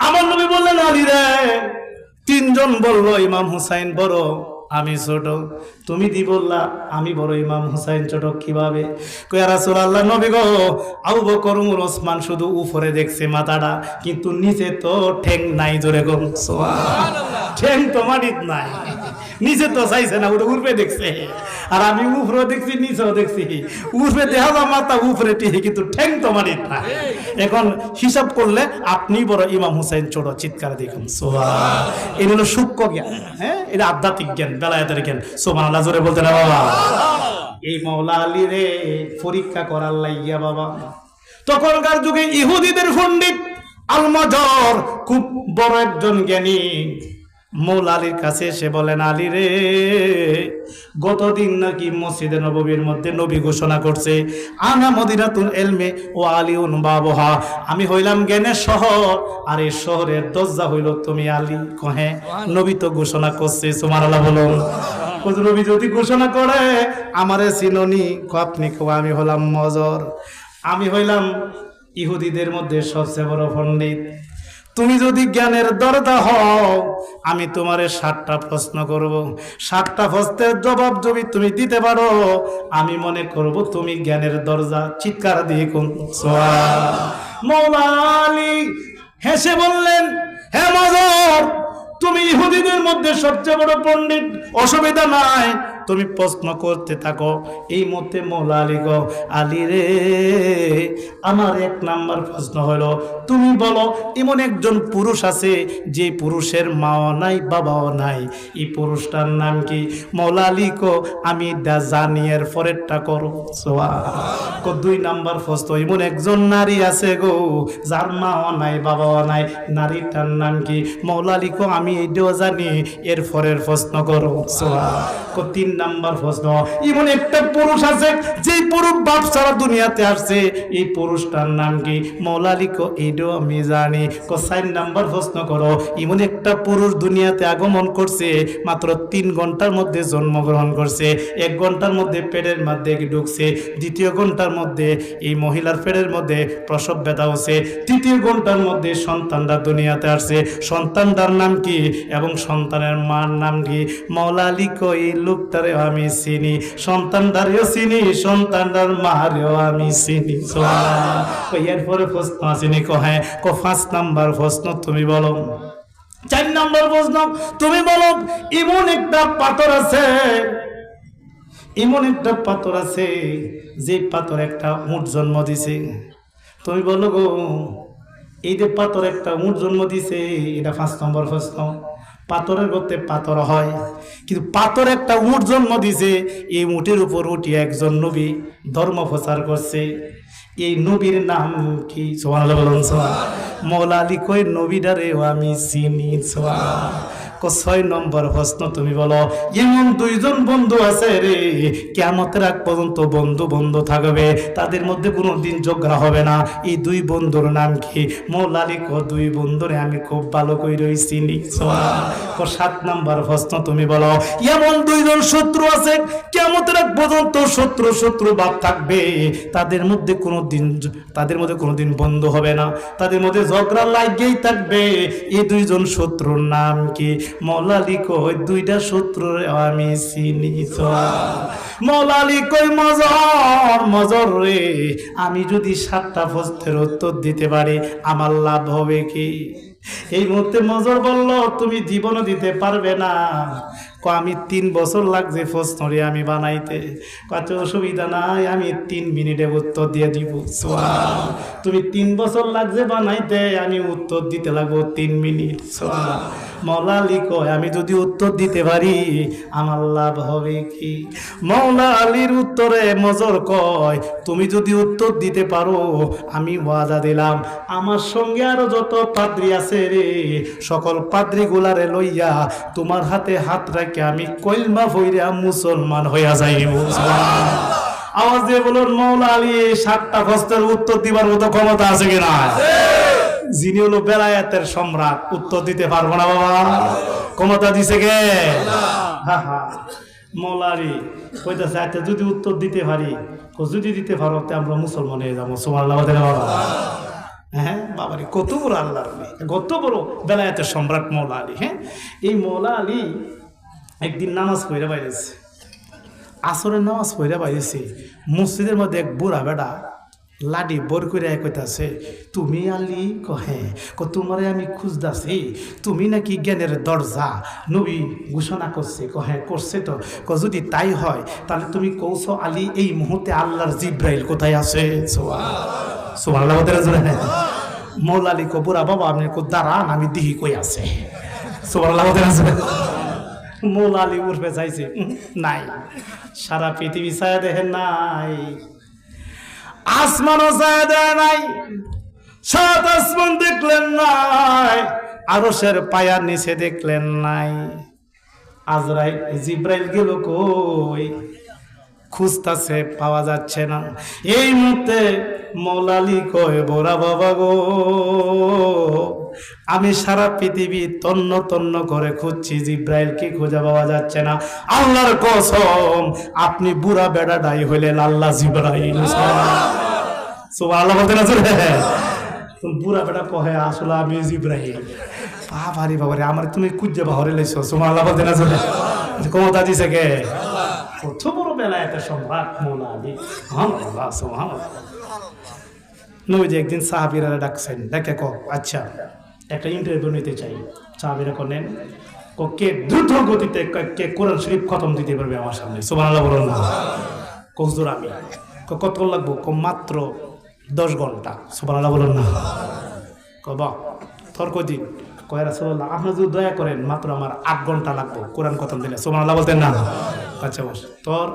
আমার নবী বললেন, আলী রে তিনজন বললো ইমাম হুসাইন বড়, আমি ছোট। তুমি দি বললা আমি বড়, ইমাম হুসাইন ছোট কিভাবে? কই রাসূলুল্লাহ নবী গো, আবু বকর উমর ওসমান শুধু উপরে দেখছে মাথাটা, কিন্তু নিচে তো ঠ্যাং নাই। জোরে গো সুবহানাল্লাহ। ঠ্যাং তো মাটিত নাই, নিচে তো চাইছে না, ওটা উপরে দেখছে। আর আমি উপরেও দেখছি নিচেও দেখছি, উপরে দেখা যায় মাথা উপরে টিকে, কিন্তু ঠ্যাং তো মাটিত না। এখন হিসাব করলে আপনি বড়, ইমাম হুসাইন ছোট। চিৎকার দেখুন সুবহানাল্লাহ। এটা হলো সূক্ষ্ম জ্ঞান, হ্যাঁ এটা আধ্যাত্মিক জ্ঞান, বেলায়েতের জ্ঞান। সুবহানাল্লাহ জোরে বলতে না বাবা? এই মওলা আলী রে পরীক্ষা করার লাগিয়া বাবা, তখনকার যুগে ইহুদিদের পণ্ডিত আল মাজর খুব বড় একজন জ্ঞানী মওলা আলীর কাছে এসে বলেন, আলী রে গতদিন নাকি মসজিদে নববীর মধ্যে নবী ঘোষণা করছে, আনা মদিনাতুল ইলমে ও আলিউন বাবহা, আমি হইলাম জ্ঞানের শহর, আর এই শহরের দরজা হইল তুমি আলী। কহে নবী তো ঘোষণা করছে। সুবহানাল্লাহ বলুন। নবী যদি ঘোষণা করে আমারে চিননি, আপনি কো আমি হলাম মজর, আমি হইলাম ইহুদিদের মধ্যে সবচেয়ে বড় পণ্ডিত। তুমি যদি জ্ঞানের দরজা হও, আমি তোমারে 7টা প্রশ্ন করব, 7টা প্রশ্নের জবাব যদি তুমি দিতে পারো, আমি মনে করব তুমি জ্ঞানের দরজা। চিৎকার দিয়ে কোন সুবহানাল্লাহ। মওলা আলী হেসে বললেন, হে মজর, তুমি ইহুদিদের মধ্যে সবচেয়ে বড় পণ্ডিত, অসুবিধা নাই, তুমি প্রশ্ন করতে থাকো। এই মধ্যে মওলা আলী গো, আলী রে আমার 1 নাম্বার প্রশ্ন হলো, তুমি বলো এমন একজন পুরুষ আছে যে পুরুষের মাও নাই বাবাও নাই, এই পুরুষটার নাম কি? মওলা আলী কো আমি জানি, এর পরেরটা করো। সুবহানাল্লাহ। 2 নাম্বার প্রশ্ন, এমন একজন নারী আছে গো যার মাও নাই বাবাও নাই, নারীটার নাম কি? মওলা আলী কো আমি এইটাও জানি, এর পরের প্রশ্ন করো। সুবহানাল্লাহ। 3 নাম্বার প্রশ্ন, এমন একটা পুরুষ আছে যে পুরুষ বাপ ছাড়া দুনিয়াতে আসছে, এই পুরুষটার নাম কি? মওলা আলী কো এইটাও আমি জানি। 4 নাম্বার প্রশ্ন করো, এমন একটা পুরুষ দুনিয়াতে আগমন করছে, মাত্র 3 ঘন্টার মধ্যে জন্মগ্রহণ করছে, 1 ঘন্টার মধ্যে পেটের মধ্যে ঢুকছে, 2য় ঘন্টার মধ্যে এই মহিলার পেটের মধ্যে প্রসব ব্যথা হচ্ছে, 3য় ঘন্টার মধ্যে সন্তানরা দুনিয়াতে আসছে, সন্তানটার নাম কি এবং সন্তানের মার নাম কি? মওলা আলী কো এই লোকটারে পিতারে আমি চিনি, সন্তানটারেও চিনি, সন্তানটার মারেও আমি চিনি। এরপরে প্রশ্ন আসেনি কহে 5 নাম্বার প্রশ্ন তুমি বলো। 4 নাম্বার প্রশ্ন তুমি বলো, এমন একটা পাথর আছে, এমন একটা পাথর আছে যে পাথর একটা উট জন্ম দিছে। তুমি বলো গো, এই যে পাথর একটা উট জন্ম দিছে, এটা 5 নম্বর প্রশ্ন। পাথরের গর্তে পাথর হয়, কিন্তু পাথর একটা উট জন্ম দিছে, এই উটের উপর উঠে একজন নবী ধর্ম প্রচার করছে। এই নবীর নাম কি? সুবহানাল্লাহ বলুন। মওলা আলী কই নবীটারেও আমি চিনি। 6 নম্বর প্রশ্ন তুমি বলো, এমন 2 জন বন্ধু আছে রে, কিয়ামতের আগ পর্যন্ত বন্ধু বন্ধু থাকবে, তাদের মধ্যে কোনোদিন ঝগড়া হবে না। এই 2 বন্ধুর নাম কি? মওলা আলী কো 2 বন্ধুরে আমি খুব ভালো করে চিনি। 7 নম্বর প্রশ্ন তুমি বলো, এমন 2 জন শত্রু আছে, কিয়ামতের আগ পর্যন্ত শত্রু ভাব থাকবে, তাদের মধ্যে কোনোদিন বন্ধু হবে না, তাদের মধ্যে ঝগড়া লাগেই থাকবে। এই 2 জন শত্রুর নাম কি? মওলা আলী কই 2টা শত্রুর আমি চিনি। মওলা আলী কই মজর রে, আমি যদি 7টা প্রশ্নের উত্তর দিতে পারি আমার লাভ হবে কি? এই মুহূর্তে মজর বলল তুমি জীবনও দিতে পারবে না। আমি 3 বছর লাগছে প্রশ্নরে আমি বানাইতে। কত অসুবিধা নাই, আমি 3 মিনিটে উত্তর দিয়ে দিব। তুমি 3 বছর লাগছে বানাইতে, আমি উত্তর দিতে লাগবো 3 মিনিট। মওলা আলী কয় আমি যদি উত্তর দিতে পারি আমার লাভ হবে কি? মওলা আলীর উত্তরে মজর কয় তুমি যদি উত্তর দিতে পারো, আমি ওয়াদা দিলাম আমার সঙ্গে আরো যত পাদ্রী আছে রে, সকল পাদ্রী গুলারে লইয়া তোমার হাতে হাত রাখে আমি কলমা পইরা মুসলমান হইয়া যাইব। আওয়াজ দিয়ে বলুন মওলা আলী 7টা প্রশ্নের উত্তর দিবার মতো ক্ষমতা আছে কিনা? যিনি হলো বেলায়েতের সম্রাট, উত্তর দিতে পারবো না বাবা? ক্ষমতা দিছে কে? মওলা আলী কইতাছে আচ্ছা যদি উত্তর দিতে পারি, যদি দিতে পারো আমরা মুসলমান হয়ে যাবো। সুবহানাল্লাহ বাবা। হ্যাঁ বাবারে, কত বড় আল্লাহর ওলি, কত বড় বেলায়েতের সম্রাট মওলা আলী। হ্যাঁ, এই মওলা আলী একদিন নামাজ পড়ে বাইরেছে, আসরের নামাজ পড়ে বাইরেছে। মসজিদের মধ্যে এক বুড়া বেটা লাডি বোর করে কইতাছে তুমি আলী? কহে তোমারে আমি খুঁজতাছি, তুমি নাকি জ্ঞানের দরজা, নবী ঘোষণা করছে। কহে করছে তো। যদি তাই হয় তাহলে তুমি কৌছো আলী এই মুহূর্তে আল্লাহর জিব্রাইল কোথায় আছে? সুবহানাল্লাহ। মওলা আলী কো বুড়া বাবা আপনি দাঁড়ান, আমি দিহি কই আছে। সুবহানাল্লাহ। মওলা আলী উঠবে চাইছে, নাই। সারা পৃথিবী ছায়া দেখেন নাই, আসমানও ছায়া দেয় নাই, 7 আসমান দেখলেন নাই, আরশের পায়ার নিচে দেখলেন নাই। আজরাইল জিব্রাইল গেল কই? খুঁজতাছে, পাওয়া যাচ্ছে না। এই মুহূর্তে মওলা আলী কয় বোরা বাবা গো, আমি সারা পৃথিবী তন্ন তন্ন করে খুঁজছি, জিব্রাইলকে খুঁজে পাওয়া যাচ্ছে না। আল্লাহর কসম আপনি বুড়া বেড়াটাই হইলেন আল্লাহ জিব্রাইল। সুবহানাল্লাহ বলতে না চলে? বুড়া বেটা কহে আসলে আমি জিব্রাইল। বাবারে বাবারে, আমার তুমি খুঁজে বাহরে লাইছো। সুবহানাল্লাহ বলতে না চলে? ক্ষমতা দিছে কে? কত বড় বেলায়েতের সম্রাট মওলা আলী। সুবহানাল্লাহ সুবহানাল্লাহ। নবীজি একদিন সাহাবীরা ডাকছেন, ডেকে কো আচ্ছা একটা ইন্টারভিউ নিতে চাই। সাহাবীরা কোনেন কে দ্রুত গতিতে কে কোরআন শরীফ খতম দিতে পারবে আমার সামনে? সুবহানাল্লাহ বলুন না। হুজুর আমি। কত লাগবো? মাত্র 10 ঘন্টা। সুবহানাল্লাহ বলুন না। বাহ তোর কদিন? কয় রাসূলুল্লাহ আপনি যদি দয়া করেন মাত্র আমার 8 ঘন্টা লাগবে কোরআন খতম দিলে। সুবহানাল্লাহ বলতেন না? আচ্ছা বস। তোর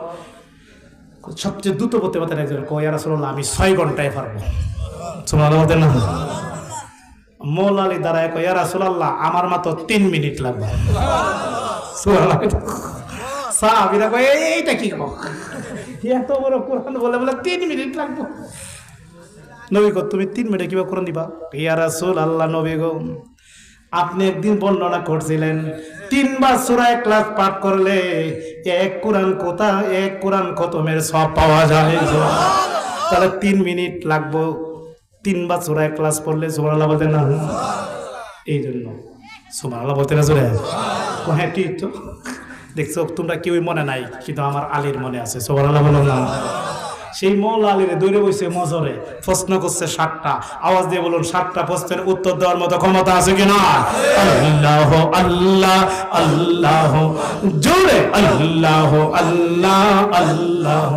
সবচেয়ে দ্রুত বলতে পারতেন একজন, কয় রাসূলুল্লাহ আমি 6 ঘন্টায় পারবো। সুবহানাল্লাহ বলতেন না? মওলা আলী দাঁড়ায় কয় রাসূলুল্লাহ আমার মাত্র 3 মিনিট লাগবে। সুবহানাল্লাহ। সাহাবীরা কয় এইটা কি কও? এত বড় কোরআন বলে 3 মিনিট লাগবে। নবী গো তুমি 3 মিনিটে কিভাবে কোরআন দিবা? ইয়া রাসূলুল্লাহ নবী গো আপনি একদিন বর্ণনা করছিলেন 3 বার সূরা ইখলাস পাঠ করলে এক কোরআন খতমের সওয়াব পাওয়া যায়। তাহলে 3 মিনিট লাগবে 3 বার সূরা ইখলাস পড়লে। সুবহানাল্লাহ বলতেন না? এই জন্য সুবহানাল্লাহ বলতে না চলে? হ্যাঁ ঠিক তো, দেখছো তোমরা কেউই মনে নাই, কিন্তু আমার আলীর মনে আছে। সুবহানাল্লাহ বলুন না। সেই মৌলা আলীরে দৌড়ে বসে মজরে প্রশ্ন করছে 7টা। আওয়াজ দিয়ে বলুন 7টা প্রশ্নের উত্তর দেওয়ার মতো ক্ষমতা আছে কিনা? আল্লাহ আল্লাহ আল্লাহ, জোরে আল্লাহ আল্লাহ আল্লাহ।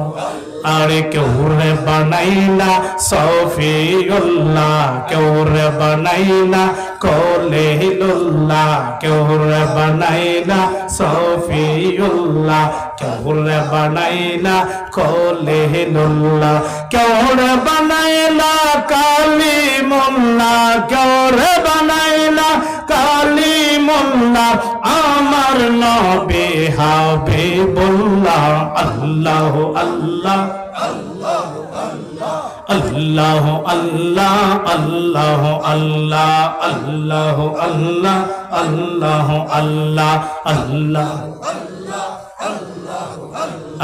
আরে কেউ রে বানাইলা সফিউল্লাহ, কেউ রে বানাইলা কলিলুল্লাহ, কেউ রে বানাইলা সফিউল্লাহ, কেউ রে বানাইলা কলিলুল্লাহ, কেউ রে বানাইলা কালিমুল্লাহ, কেউ রে বানাইলা কালিমুল্লাহ, আমার নবী হাবিবুল্লাহ। আল্লাহ আল্লাহ আল্লাহ আল্লাহ আল্লাহ আল্লাহ আল্লাহ আল্লাহ আল্লাহ আল্লাহ আল্লাহ।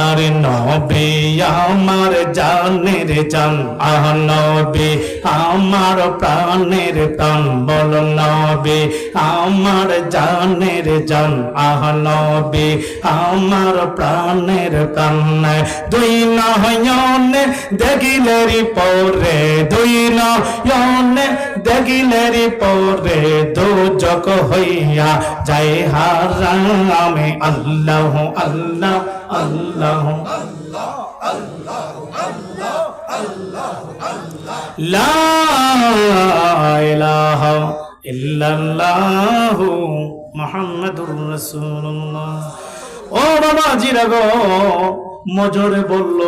আরে নবী আমার জানের জান, আহ নবী আমার প্রাণের প্রাণ, বল নবী আমার জানের জান, আহ নবী আমার প্রাণের প্রাণ। দুই নয়নে দেখিলেরি পরে, দুই নয়নে দেখিলেরি পরে দোজক হইয়া যায় হারামে। আল্লাহ আল্লাহ আল্লাহ লা ইলাহা ইল্লাল্লাহু মুহাম্মাদুর রাসূলুল্লাহ। ও বাবাজিরা গো, মজরে বলল,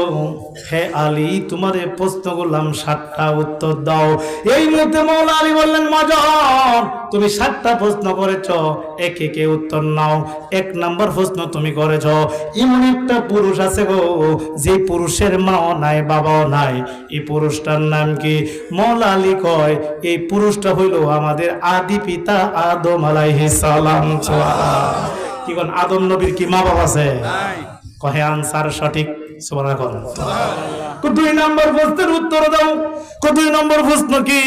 হে আলী তোমারে প্রশ্ন করলাম 7টা উত্তর দাও। এই মুহূর্তে মৌলা আলী বললেন, মজর তুমি 7টা প্রশ্ন করেছ, এক একে উত্তর নাও। 1 নাম্বার প্রশ্ন তুমি করেছ, এমন একটা পুরুষ আছে গো, যে পুরুষের মাও নাই বাবাও নাই, এই পুরুষটার নাম কি? মৌলা আলী কয়, এই পুরুষটা হইল আমাদের আদি পিতা আদম আলাইহিস সালাম। কি কোন আদম নবীর কি মা বাবা আছে? কহে আনসার সঠিক। সুবহানাল্লাহ। 2 নম্বর প্রশ্নের উত্তর দাও। 2 নম্বর প্রশ্ন কি?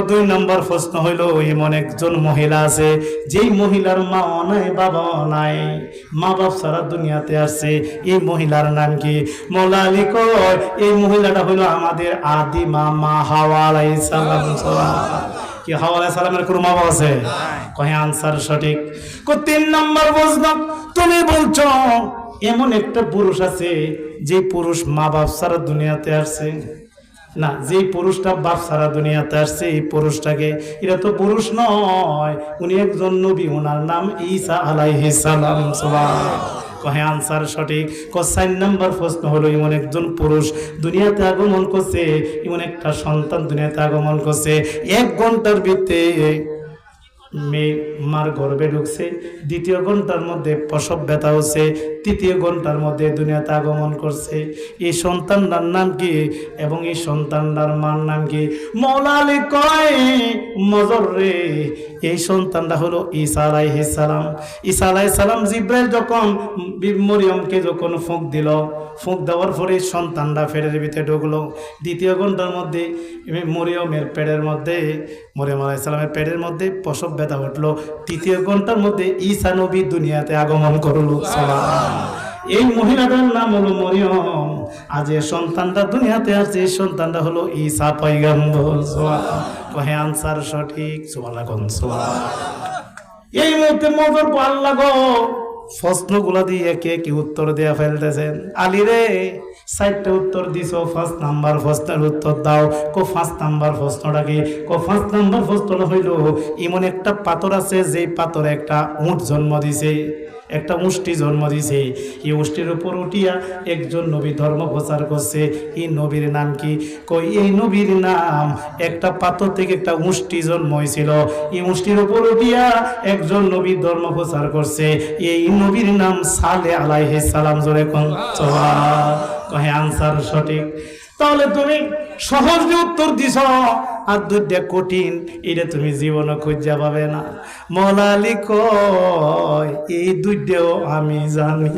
2 নম্বর প্রশ্ন হইল, এমন একজন মহিলা আছে, যেই মহিলার মা নাই বাবা নাই, মা বাপ সারা দুনিয়াতে আসছে, এই মহিলার নাম কি? মৌলা আলী কয়, এই মহিলাটা হইল আমাদের আদি মা হাওয়া আলাইহিস সালাম। কি হাওয়া আলাইহিস সালামের কোনো মা বাবা আছে? কহে আনসার সঠিক। 3 নম্বর প্রশ্ন, তুমি বলছো এমন একটা পুরুষ আছে, যে পুরুষ মা বাপ সারা দুনিয়াতে আসছে না, যে পুরুষটা বাপ সারা দুনিয়াতে আসছে, এই পুরুষটাকে, এটা তো পুরুষ নয়, উনি একজন নবী, ওনার নাম ঈসা আলাইহিস সালাম। কহে আনসার সঠিক। 4 নম্বর প্রশ্ন হলো, এমন একজন পুরুষ দুনিয়াতে আগমন করছে, এমন একটা সন্তান দুনিয়াতে আগমন করছে, 1 ঘন্টার ভিতরে মেয়ে মার গর্ভে ঢুকছে, 2য় ঘন্টার মধ্যে প্রসব ব্যথা হচ্ছে, 3য় ঘন্টার মধ্যে দুনিয়াতে আগমন করছে। এই সন্তানটার নাম কি এবং এই সন্তানটার মার নাম কি? মৌলা আলী কয়, মজর রে, এই সন্তানটা হলো ঈসা আলাইহিস সালাম। ঈসা আলাইহিস সালাম জিব্রাইল যখন মরিয়মকে যখন ফুঁক দিল, ফুঁক দেওয়ার পরে সন্তানটা পেটের ভিতরে ঢুকলো, 2য় ঘন্টার মধ্যে মরিয়মের পেটের মধ্যে, মরিয়ম আলাইহিস সালামের পেটের মধ্যে প্রসব ব্যথা উঠলো, 3য় ঘন্টার মধ্যে ঈসা নবী দুনিয়াতে আগমন করলো। এই মহিলাটার নাম হলো মরিয়ম। আজ এই সন্তানটা দুনিয়াতে আসছে, এই সন্তানটা হলো ঈসা পয়গম্বর। কহে আনসার সঠিক। সুবহানাল্লাহ। এই মুহূর্তে মজর আল্লাহ গো, প্রশ্নগুলা দিয়ে একে একে উত্তর দেয়া ফেলতেছেন। আলী রে, 4টা উত্তর দিছো, 5 নাম্বার প্রশ্নের উত্তর দাও। 5 নাম্বার প্রশ্নটা কি? 5 নাম্বার প্রশ্নটা হইল, এমন একটা পাথর আছে, যে পাথরে একটা উট জন্ম দিছে, একটা উষ্টি জন্ম দিছে, এই উষ্টির উপর উঠিয়া একজন নবী ধর্ম প্রচার করছে, এই নবীর নাম কি? কই এই নবীর নাম, একটা পাথর থেকে একটা উষ্টি জন্ম হয়েছিল, এই উষ্টির উপর উঠিয়া একজন নবী ধর্ম প্রচার করছে, এই নবীর নাম সালেহ আলাইহিস সালাম। জোরে কোন কহে আনসার সঠিক। তাহলে তুমি সহজে উত্তর দিছ, আর 2টা কঠিন, এটা তুমি জীবনে খুঁজে পাবে না। মৌলা আলী কয়, এই 2টাও আমি জানি।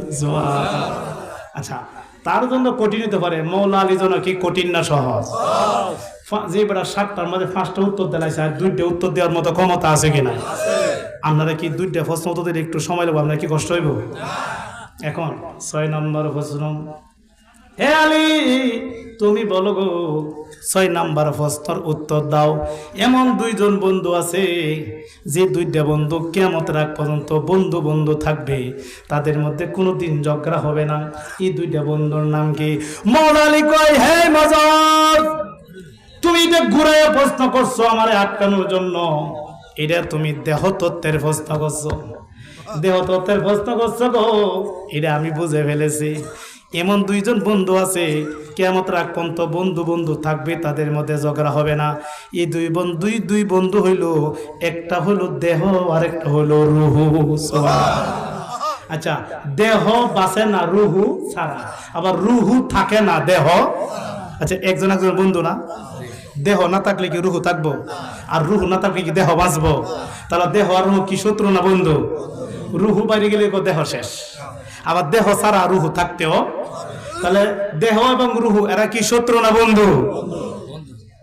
আচ্ছা, তার জন্য কঠিন হতে পারে, মৌলা আলীর জন্য কি কঠিন না সহজ? যে বেড়া 7টার মধ্যে 5টা উত্তর দিলাইছে, আর 2টা উত্তর দেওয়ার মতো ক্ষমতা আছে কিনা? আপনারা কি 2টা প্রশ্ন উত্তর দিলে একটু সময় লাগবে? আপনার কি কষ্ট হইব? এখন 6 নম্বর প্রশ্ন, হে আলী তুমি বলো গো 6 নম্বর প্রশ্নের উত্তর দাও। এমন দুইজন বন্ধু আছে যে দুইটা বন্ধু কিয়ামতের আগ পর্যন্ত বন্ধু বন্ধু থাকবে, তাদের মধ্যে কোনোদিন ঝগড়া হবে না। এই দুইটা বন্ধুর নাম কি? মৌলা আলী কয়, হে মজার, তুমি এটা ঘুরাইয়া প্রশ্ন করছো আমারে আটকানোর জন্য। এটা তুমি দেহ তত্ত্বের প্রশ্ন করছো, দেহ তত্ত্বের প্রশ্ন করছো গো, এটা আমি বুঝে ফেলেছি। এমন দুইজন বন্ধু আছে কিয়ামতের আগ পর্যন্ত বন্ধু বন্ধু থাকবে, তাদের মধ্যে ঝগড়া হবে না। এই দুই বন্ধু হইল, একটা হলো দেহ আর একটা হলো রুহু। আচ্ছা, দেহ বাঁচে না রুহু ছাড়া, আবার রুহু থাকে না দেহ। আচ্ছা, একজন বন্ধু না, দেহ না থাকলে কি রুহু থাকবো? আর রুহু না থাকলে কি দেহ বাঁচবো? তাহলে দেহ আর রুহু কি শত্রু না বন্ধু? রুহু বাইরে গেলে দেহ শেষ, আবার দেহ ছাড়া রুহু থাকতেও, তাহলে দেহ এবং রুহু এরা কি শত্রু না বন্ধু?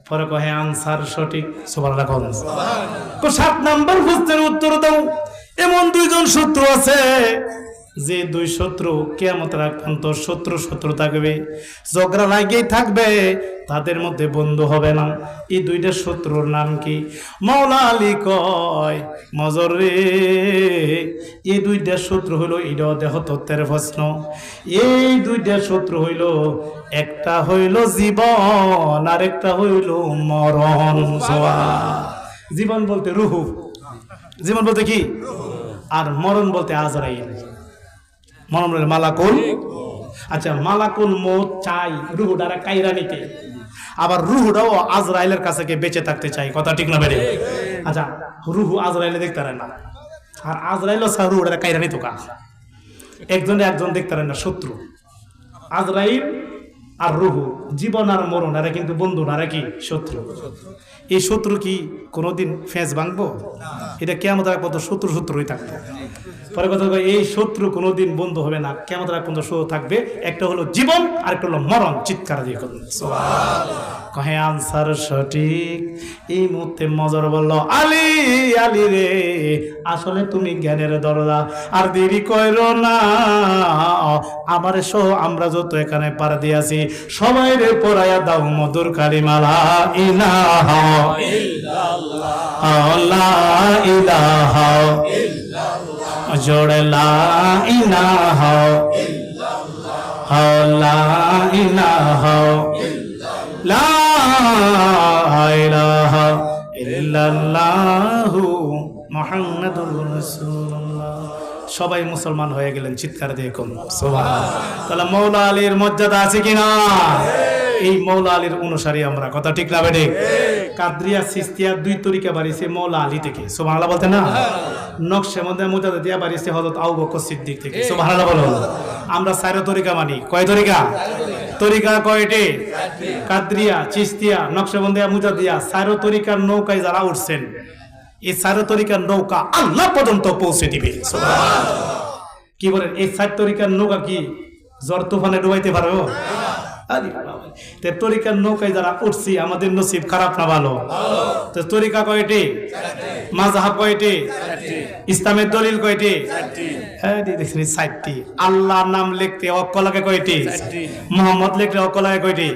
পরে কহে আনসার সঠিক। সুবহানাল্লাহ। 7 নম্বর প্রশ্নের উত্তর দাও। এমন দুইজন শত্রু আছে যে দুই শত্রু কিয়ামতের আগ পর্যন্ত শত্রু থাকবে, ঝগড়া লাগেই থাকবে, তাদের মধ্যে বন্ধু হবে না। এই দুইটা শত্রুর নাম কি? মৌলা আলী কয়, মজর রে, এই দুইটা শত্রু হইল, এটা দেহ তত্ত্বের প্রশ্ন। এই দুইটা শত্রু হইল, একটা হইল জীবন আর একটা হইল মরণ। জীবন বলতে রুহু, জীবন বলতে কি, আর মরণ বলতে আজরাইল। মরণ বলতে মালাকুল। আচ্ছা, মালাকুল মউত চাই রুহু দ্বারা কাইরা নিতে, আবার রুহুটাও আজরাইলের কাছে গিয়ে বেঁচে থাকতে চাই। কথা ঠিক না বেরে? আচ্ছা, রুহু আজরাইলে দেখতে পারে না, আর আজরাইল রুহু দ্বারা কাইরা নিত কা, একজনে একজন দেখতে পারে না, শত্রু। আজরাইল আর রুহু, জীবন আর মরণ, এরা কিন্তু বন্ধু না, এরা কি শত্রু। এই শত্রু কি কোনোদিন ফেঁস ভাঙবো? এটা কিয়ামতের আগ পর্যন্ত শত্রুই থাকবে। পরে কথা, এই শত্রু কোনোদিন বন্ধু হবে না, কিয়ামতের আগ পর্যন্ত শত্রু থাকবে। একটা হলো জীবন আর একটা হলো মরণ। চিৎকার দিয়ে কহে আনসার সঠিক। এই মুহূর্তে মজর বলল, আলী আলী রে, আসলে তুমি জ্ঞানের দরজা, আর দেরি কইরো না, আমার সহ আমরা যত এখানে পার দিয়েছি সবাই রে পড়াইয়া দাও মধুর কালিমা লা ইলাহা ইল্লাল্লাহ, লা ইলাহা ইল্লাল্লাহ, জোড়ে লা ইলাহা ইল্লাল্লাহ, লা ইলাহা লা ইলাহা ইল্লাল্লাহু মুহাম্মাদুর রাসূলুল্লাহ। সবাই মুসলমান হয়ে গেলেন। চিৎকার দিয়ে কোন সুবহানাল্লাহ। তাহলে মৌলা আলীর মর্যাদা আছে কিনা? এই মৌলা আলীর অনুসারী আমরা। কথা ঠিক না বেঠিক? কাদরিয়া সিস্তিয়া দুই তরিকা বাড়িছে মৌলা আলী থেকে। সুবহানাল্লাহ বলতে না? নকশবন্দিয়া মুজাদ্দিদিয়া বাড়িছে হযরত আবু বকর সিদ্দিক থেকে। সুবহানাল্লাহ বলো। আমরা 4 তরিকা মানি। কয় তরিকা? তরিকা কয়টি? কাদরিয়া, চিস্তিয়া, নকশবন্দিয়া, মুজাদ্দিদিয়া। 4 তরিকার নৌকায় যারা উঠছেন, এই 4 তরিকার নৌকা আল্লাহ পর্যন্ত পৌঁছে দিবে। সুবহানাল্লাহ। কি বলেন? এই 4 তরিকার নৌকা কি ঝড় তুফানে ডুবাইতে পারবে? তরিকার নৌকায় যারা উঠছি, আমাদের নসিব খারাপ না ভালো? তো তরিকা কয়টি? মাযহাব কয়টি? ইসলামের দলিল কয়টি? 4টি। আল্লাহর নাম লিখতে অক্ষর লাগে কয়টি? মুহাম্মদ লিখতে অক্ষর লাগে কয়টি?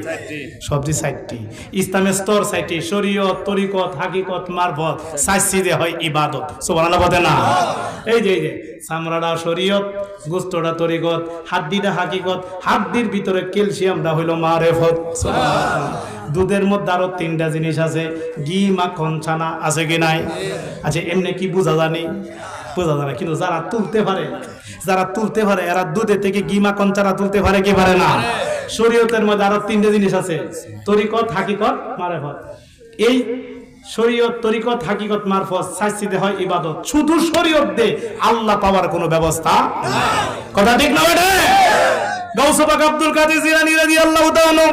সবজি 4টি। ইসলামের স্তর 4টি, শরীয়ত, তরিকত, হাকিকত, মারফত, সাইসিদে হয় ইবাদত। সুবহানাল্লাহ বলে না? এই যে চামড়াটা শরীয়ত, গোশতটা তরিকত, হাড্ডিটা হাকিকত, হাড্ডির ভিতরে ক্যালসিয়ামটা হইল মারেফত। সুবহানাল্লাহ। দুধের মধ্যে আরো 3টা জিনিস আছে, ঘি, মাখন, ছানা আছে কি নাই? আচ্ছা, এমনি কি বোঝা জানি? বোঝা যায় না, কিন্তু যারা তুলতে পারে এরা দুধের থেকে ঘি, মাখন, ছানা তুলতে পারে কি পারে না? শরীয়তের মধ্যে আরো 3টা জিনিস আছে, তরিকত, হাকিকত, মারেফত। এই শরীয়ত, তরিকত, হাকিকত, মারফত, সাইসিদে হয় ইবাদত। শুধু শরীয়ত দে আল্লাহ পাওয়ার কোনো ব্যবস্থা নাই। কথা ঠিক না বেটা? গাউস পাক আব্দুল কাদের জিলানী রাদিয়াল্লাহু তাআলা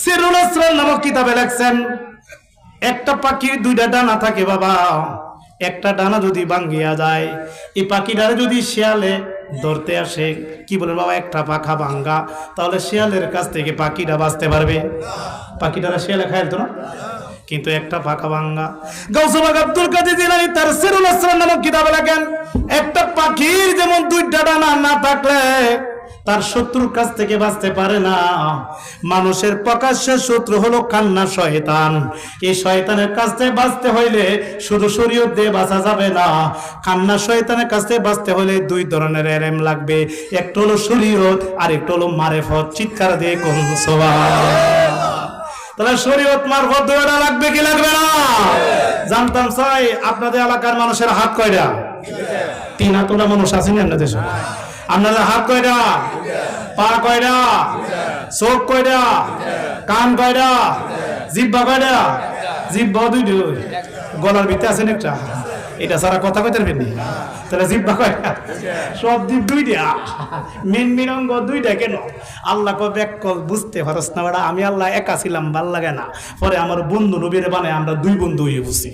সিরুল আসরার নামক কিতাবে লেখছেন, একটা পাখির 2টা ডানা থাকে বাবা, একটা ডানা যদি ভাঙ্গিয়া যায়, এই পাখিটারে যদি শিয়ালে ধরতে আসে, কি বলেন বাবা, একটা পাখা ভাঙ্গা, তাহলে শিয়ালের কাছ থেকে পাখিটা বাঁচতে পারবে? পাখিটারা শিয়ালে খাইতো না, কিন্তু একটা পাখা ভাঙ্গা। গাউস পাক আব্দুল কাদের জিলানী তার সিরুল আসরার নামক কিতাবে লেখেন, একটা পাখির যেমন 2টা ডানা না থাকলে তার শত্রুর কাছ থেকে বাঁচতে পারে না। মানুষের প্রকাশ্য শত্রু হলো কান্না শয়তান। এই শয়তানের কাছ থেকে বাঁচতে হইলে শুধু শরীয়ত দিয়ে বাঁচা যাবে না, কান্না শয়তানের কাছ থেকে বাঁচতে হলে দুই ধরনের এলেম লাগবে, একটা হলো শরীয়ত আর একটা হলো মারেফত। চিৎকার দিয়ে কোন সুবহানাল্লাহ। তাহলে শরীয়ত মারফত দুইটা লাগবে কি লাগবে না? জানতাম চাই আপনাদের এলাকার মানুষের হাত কয়টা? 3 হাতওয়ালা মানুষ আছেন আপনাদের দেশে? আপনাদের হাত কয়টা? পা কয়টা? চোখ কয়টা? কান কয়টা? জিহ্বা কয়টা? জিহ্বা দুইটা। গলার ভিতরে আছেন একটা, এটা সারা কথা কইতে পারবেন না। তাহলে জিহ্বা কয়টা? সব জিভ দুইটা, মেন অঙ্গ দুইটা। কেন? আল্লাহ কবে এক কল বুঝতে পারস না বেটা, আমি আল্লাহ একা ছিলাম, ভাল লাগে না, পরে আমার বন্ধু নবীরে বানায় আমরা 2 বন্ধু হয়ে বুঝছি।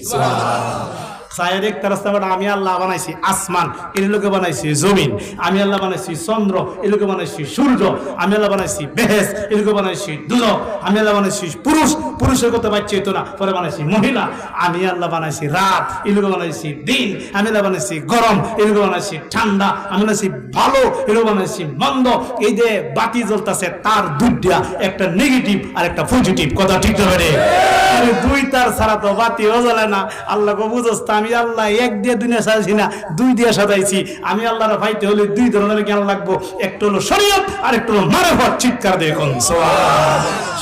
ছায়া দেখতে রাস্তা বেটা, আমি আল্লাহ বানাইছি আসমান, এর লোকে বানাইছি জমিন, আমি আল্লাহ বানাইছি চন্দ্র, এর লোকে বানাইছি সূর্য, আমি আল্লাহ বানাইছি বেহেস, এর লোকে বানাইছি দুজক, আমি আল্লাহ বানাইছি পুরুষ, পুরুষের কথা বাচ্চা হইতো না, পরে বানাইছি মহিলা, আমি আল্লাহ বানাইছি রাত, এর লোকে বানাইছি দিন, আমি আল্লাহ বানাইছি গরম, এর লোকে বানাইছি ঠান্ডা, আমি বানাইছি ভালো, এর লোকে বানাইছি মন্দ। এই যে বাতি জ্বলতেছে তার দুইটা, একটা নেগেটিভ আর একটা পজিটিভ। কথা ঠিক ধরে দুই তার ছাড়া তো বাতিও জ্বলে না। আল্লাহ কো বুঝোস, আমি আল্লাহ এক দিয়ে দুনিয়া সাজাইছি না, 2 দিয়ে সাজাইছি। আমি আল্লাহর পাইতে হলে 2 ধরনের জ্ঞান লাগবো, একটা হলো শরীয়ত আর একটা হলো মারেফত। চিৎকার দিয়ে কোন সুবহানাল্লাহ।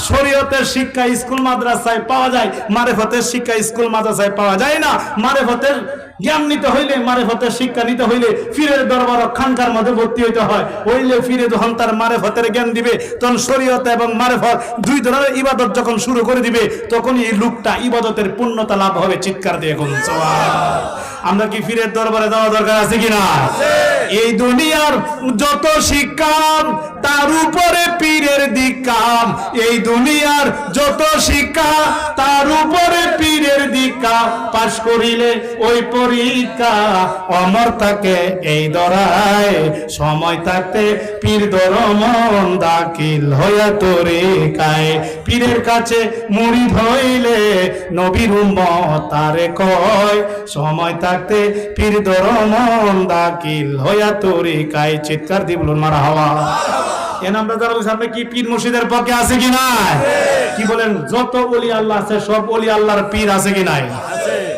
শরীয়তের শিক্ষা স্কুল মাদ্রাসায় পাওয়া যায়, মারেফতের শিক্ষা স্কুল মাদ্রাসায় পাওয়া যায় না। মারেফতের জ্ঞান নিতে হইলে, মারেফতের শিক্ষা নিতে হইলে ফিরের দরবার খানকার মধ্যে ভর্তি হইতে হয়। হইলে ফিরে যখন তার মারেফতের জ্ঞান দিবে, তখন শরীয়ত এবং মারেফত 2 ধরনের ইবাদত যখন শুরু করে দিবে, তখন এই লোকটা ইবাদতের পূর্ণতা লাভ হবে। চিৎকার দিয়ে কোন সুবহানাল্লাহ। আমরা কি ফিরের দরবারে যাওয়া দরকার আছে কিনা? এই দুনিয়ার যত শিক্ষা তার উপরে পীরের দীক্ষা, এই দুনিয়ার যত শিক্ষা তার উপরে পীরের দীক্ষা, পাশ করিলে ওই পরীক্ষা অমর থাকে এই দরায়, সময় থাকতে পীর দরমন দাখিল হইয়া তরিকায়, পীরের কাছে মুরিদ হইলে নবীর উম্মত তারে কয়, সময় থাকতে পীর দরমন দাখিল হইয়া তরিকায়। চিৎকার দিয়ে বলুন মারহাবা। এন আমরা যারা সামনে কি পীর মুর্শিদের পক্ষে আছে কি নাই? কি বলেন? যত ওলি আল্লাহ আছে সব ওলি আল্লাহর পীর আছে কি নাই?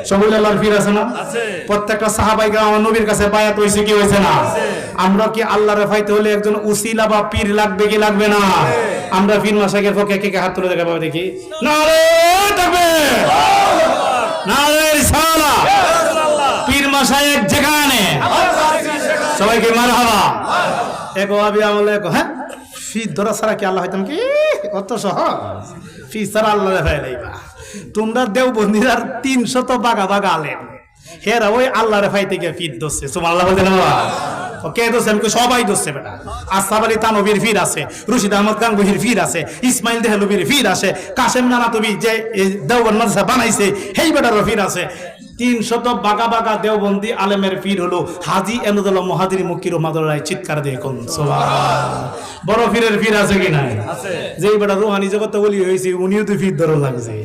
সব ওলি আল্লাহর পীর আছে না? প্রত্যেকটা সাহাবায়ে কেরাম নবীর কাছে বায়াত হইছে কি হইছে না? আমরা কি আল্লাহরে পাইতে হলে একজন উসিলা বা পীর লাগবে কি লাগবে না? আমরা পীর মাশাইখের পক্ষে কে কে হাত তুলে দেখাবো দেখি। নারে তাকবীর, নারে রিসালাহ। পীর মাশাইখ যেখানে সবাইকে মারহাবা। এক ওয়াহাবি আমলে হ্যাঁ ফি ধরা ছাড়া কি আল্লাহ হইতাম কি? কত সহজ, ফি ছাড়া আল্লাহরে ফাইলাইবা। তোমরা দেওবন্দির 300 বাগা বাগা আলেম, হেরা ওই আল্লাহরে ফাইতে গিয়ে ফিট দোষে। সুবহানাল্লাহ বলতে না কে দোষে? আমি সবাই দোষে বেটা। আসফ আলী তানভীর ফির আছে, রশিদ আহমদ গাঙ্গুহির ফির আছে, ইসমাইল দেহলভির ফির আছে, কাসেম নানাতবি যে দেওবন্দ মাদ্রাসা বানাইছে সেই বেটার ফির আছে। 300 বাগা বাগা দেওবন্দি আলেমের পীর হলো হাজী এমদাদুল্লাহ মুহাজিরি মক্কি রহমাতুল্লাহ। চিৎকার দিয়ে কোন সুবহানাল্লাহ। বড় পীরের পীর আছে কি নাই? যেই বেটা রুহানি জগতে ওলি হইছে উনিও তো পীর ধরে লাগছে।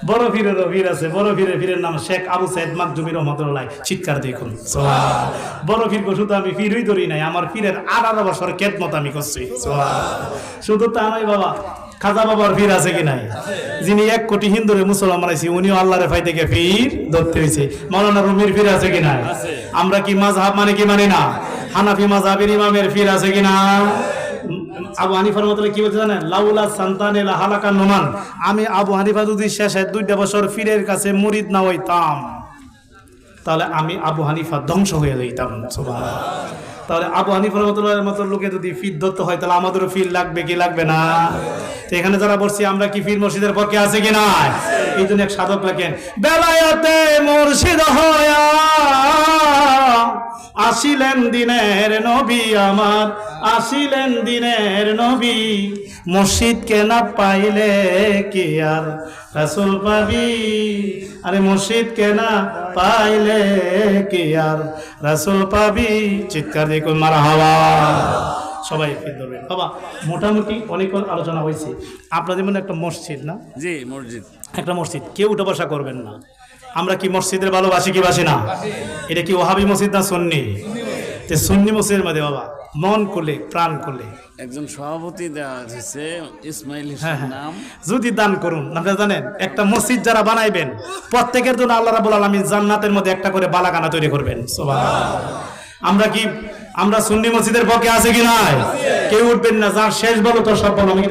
বড় পীরেরও পীর আছে, বড় পীরের নাম শেখ আবু সাইদ মাকজুমি রহমাতুল্লাহ। চিৎকার দিয়ে কোন সুবহানাল্লাহ। বড় পীর শুধু আমি পীরই ধরি নাই, আমার পীরের 18 বছর খেদমত আমি করছি। সুবহানাল্লাহ। শুধু তা নয় বাবা, খাজা বাবার পীর আছে কি নাই? যিনি 1 কোটি হিন্দুরে মুসলমান বানাইছে, উনিও আল্লাহরে ফাই থেকে পীর ধরতে হইছে। মাওলানা রুমির পীর আছে কি নাই? আমরা কি মাযহাব মানে কি মানি না? হানাফি মাযহাবের ইমামের পীর আছে কি না? আবু হানিফা রাহমাতুল্লাহ কি বলতে জানেন? লাউলা সান্তানে লা হালাকা নুমান। আমি আবু হানিফা যদি শেষে 2টা বছর পীরের কাছে মুরিদ না হইতাম, তাহলে আমি আবু হানিফা ধ্বংস হয়ে যাইতাম। সুবহানাল্লাহ। তাহলে আবু হানিফা রাহমাতুল্লাহর মতো লোকে যদি ফির ধরতে হয়, তাহলে আমাদেরও ফির লাগবে কি লাগবে না? তো এখানে যারা বলছি আমরা কি পীর মুর্শিদের পক্ষে আছে কি না? এই জন্য এক সাধক লেখেন, বেলায়েতে মুর্শিদ হয়া আসিলেন দিনের নবী আমার, আসিলেন দিনের নবী, মুর্শিদকে না পাইলে কি আর রাসূল পাবি? আরে মুর্শিদকে না পাইলে কি আর রাসূল পাবি? চিৎকার দিয়ে কই মারহাবা। সবাই ফির ধরবেন বাবা। মোটামুটি অনেক আলোচনা হয়েছে। আপনাদের মনে একটা মসজিদ না? জি মসজিদ, একটা মসজিদ, কেউ উঠা বসা করবেন না। আমরা কি মসজিদের ভালোবাসি কি বাসি না? এটা কি ওয়াহাবি মসজিদ না সুন্নি? তে সুন্নি মসজিদের মধ্যে বাবা মন খুলে প্রাণ খুলে একজন সভাপতি দেওয়া হয়েছে ইসমাইল হ্যাঁ, হোসেন হ্যাঁ। নাম। যদি দান করুন আপনারা জানেন একটা মসজিদ যারা বানাইবেন প্রত্যেকের জন্য আল্লাহ রাব্বুল আলামিন জান্নাতের মধ্যে একটা করে বালাখানা তৈরি করবেন সুবহানাল্লাহ। আমরা সুন্নি মসজিদের পক্ষে আছে কি নাই? কেউ উঠবেন না, যার শেষ বলো তো সব বলো। আমি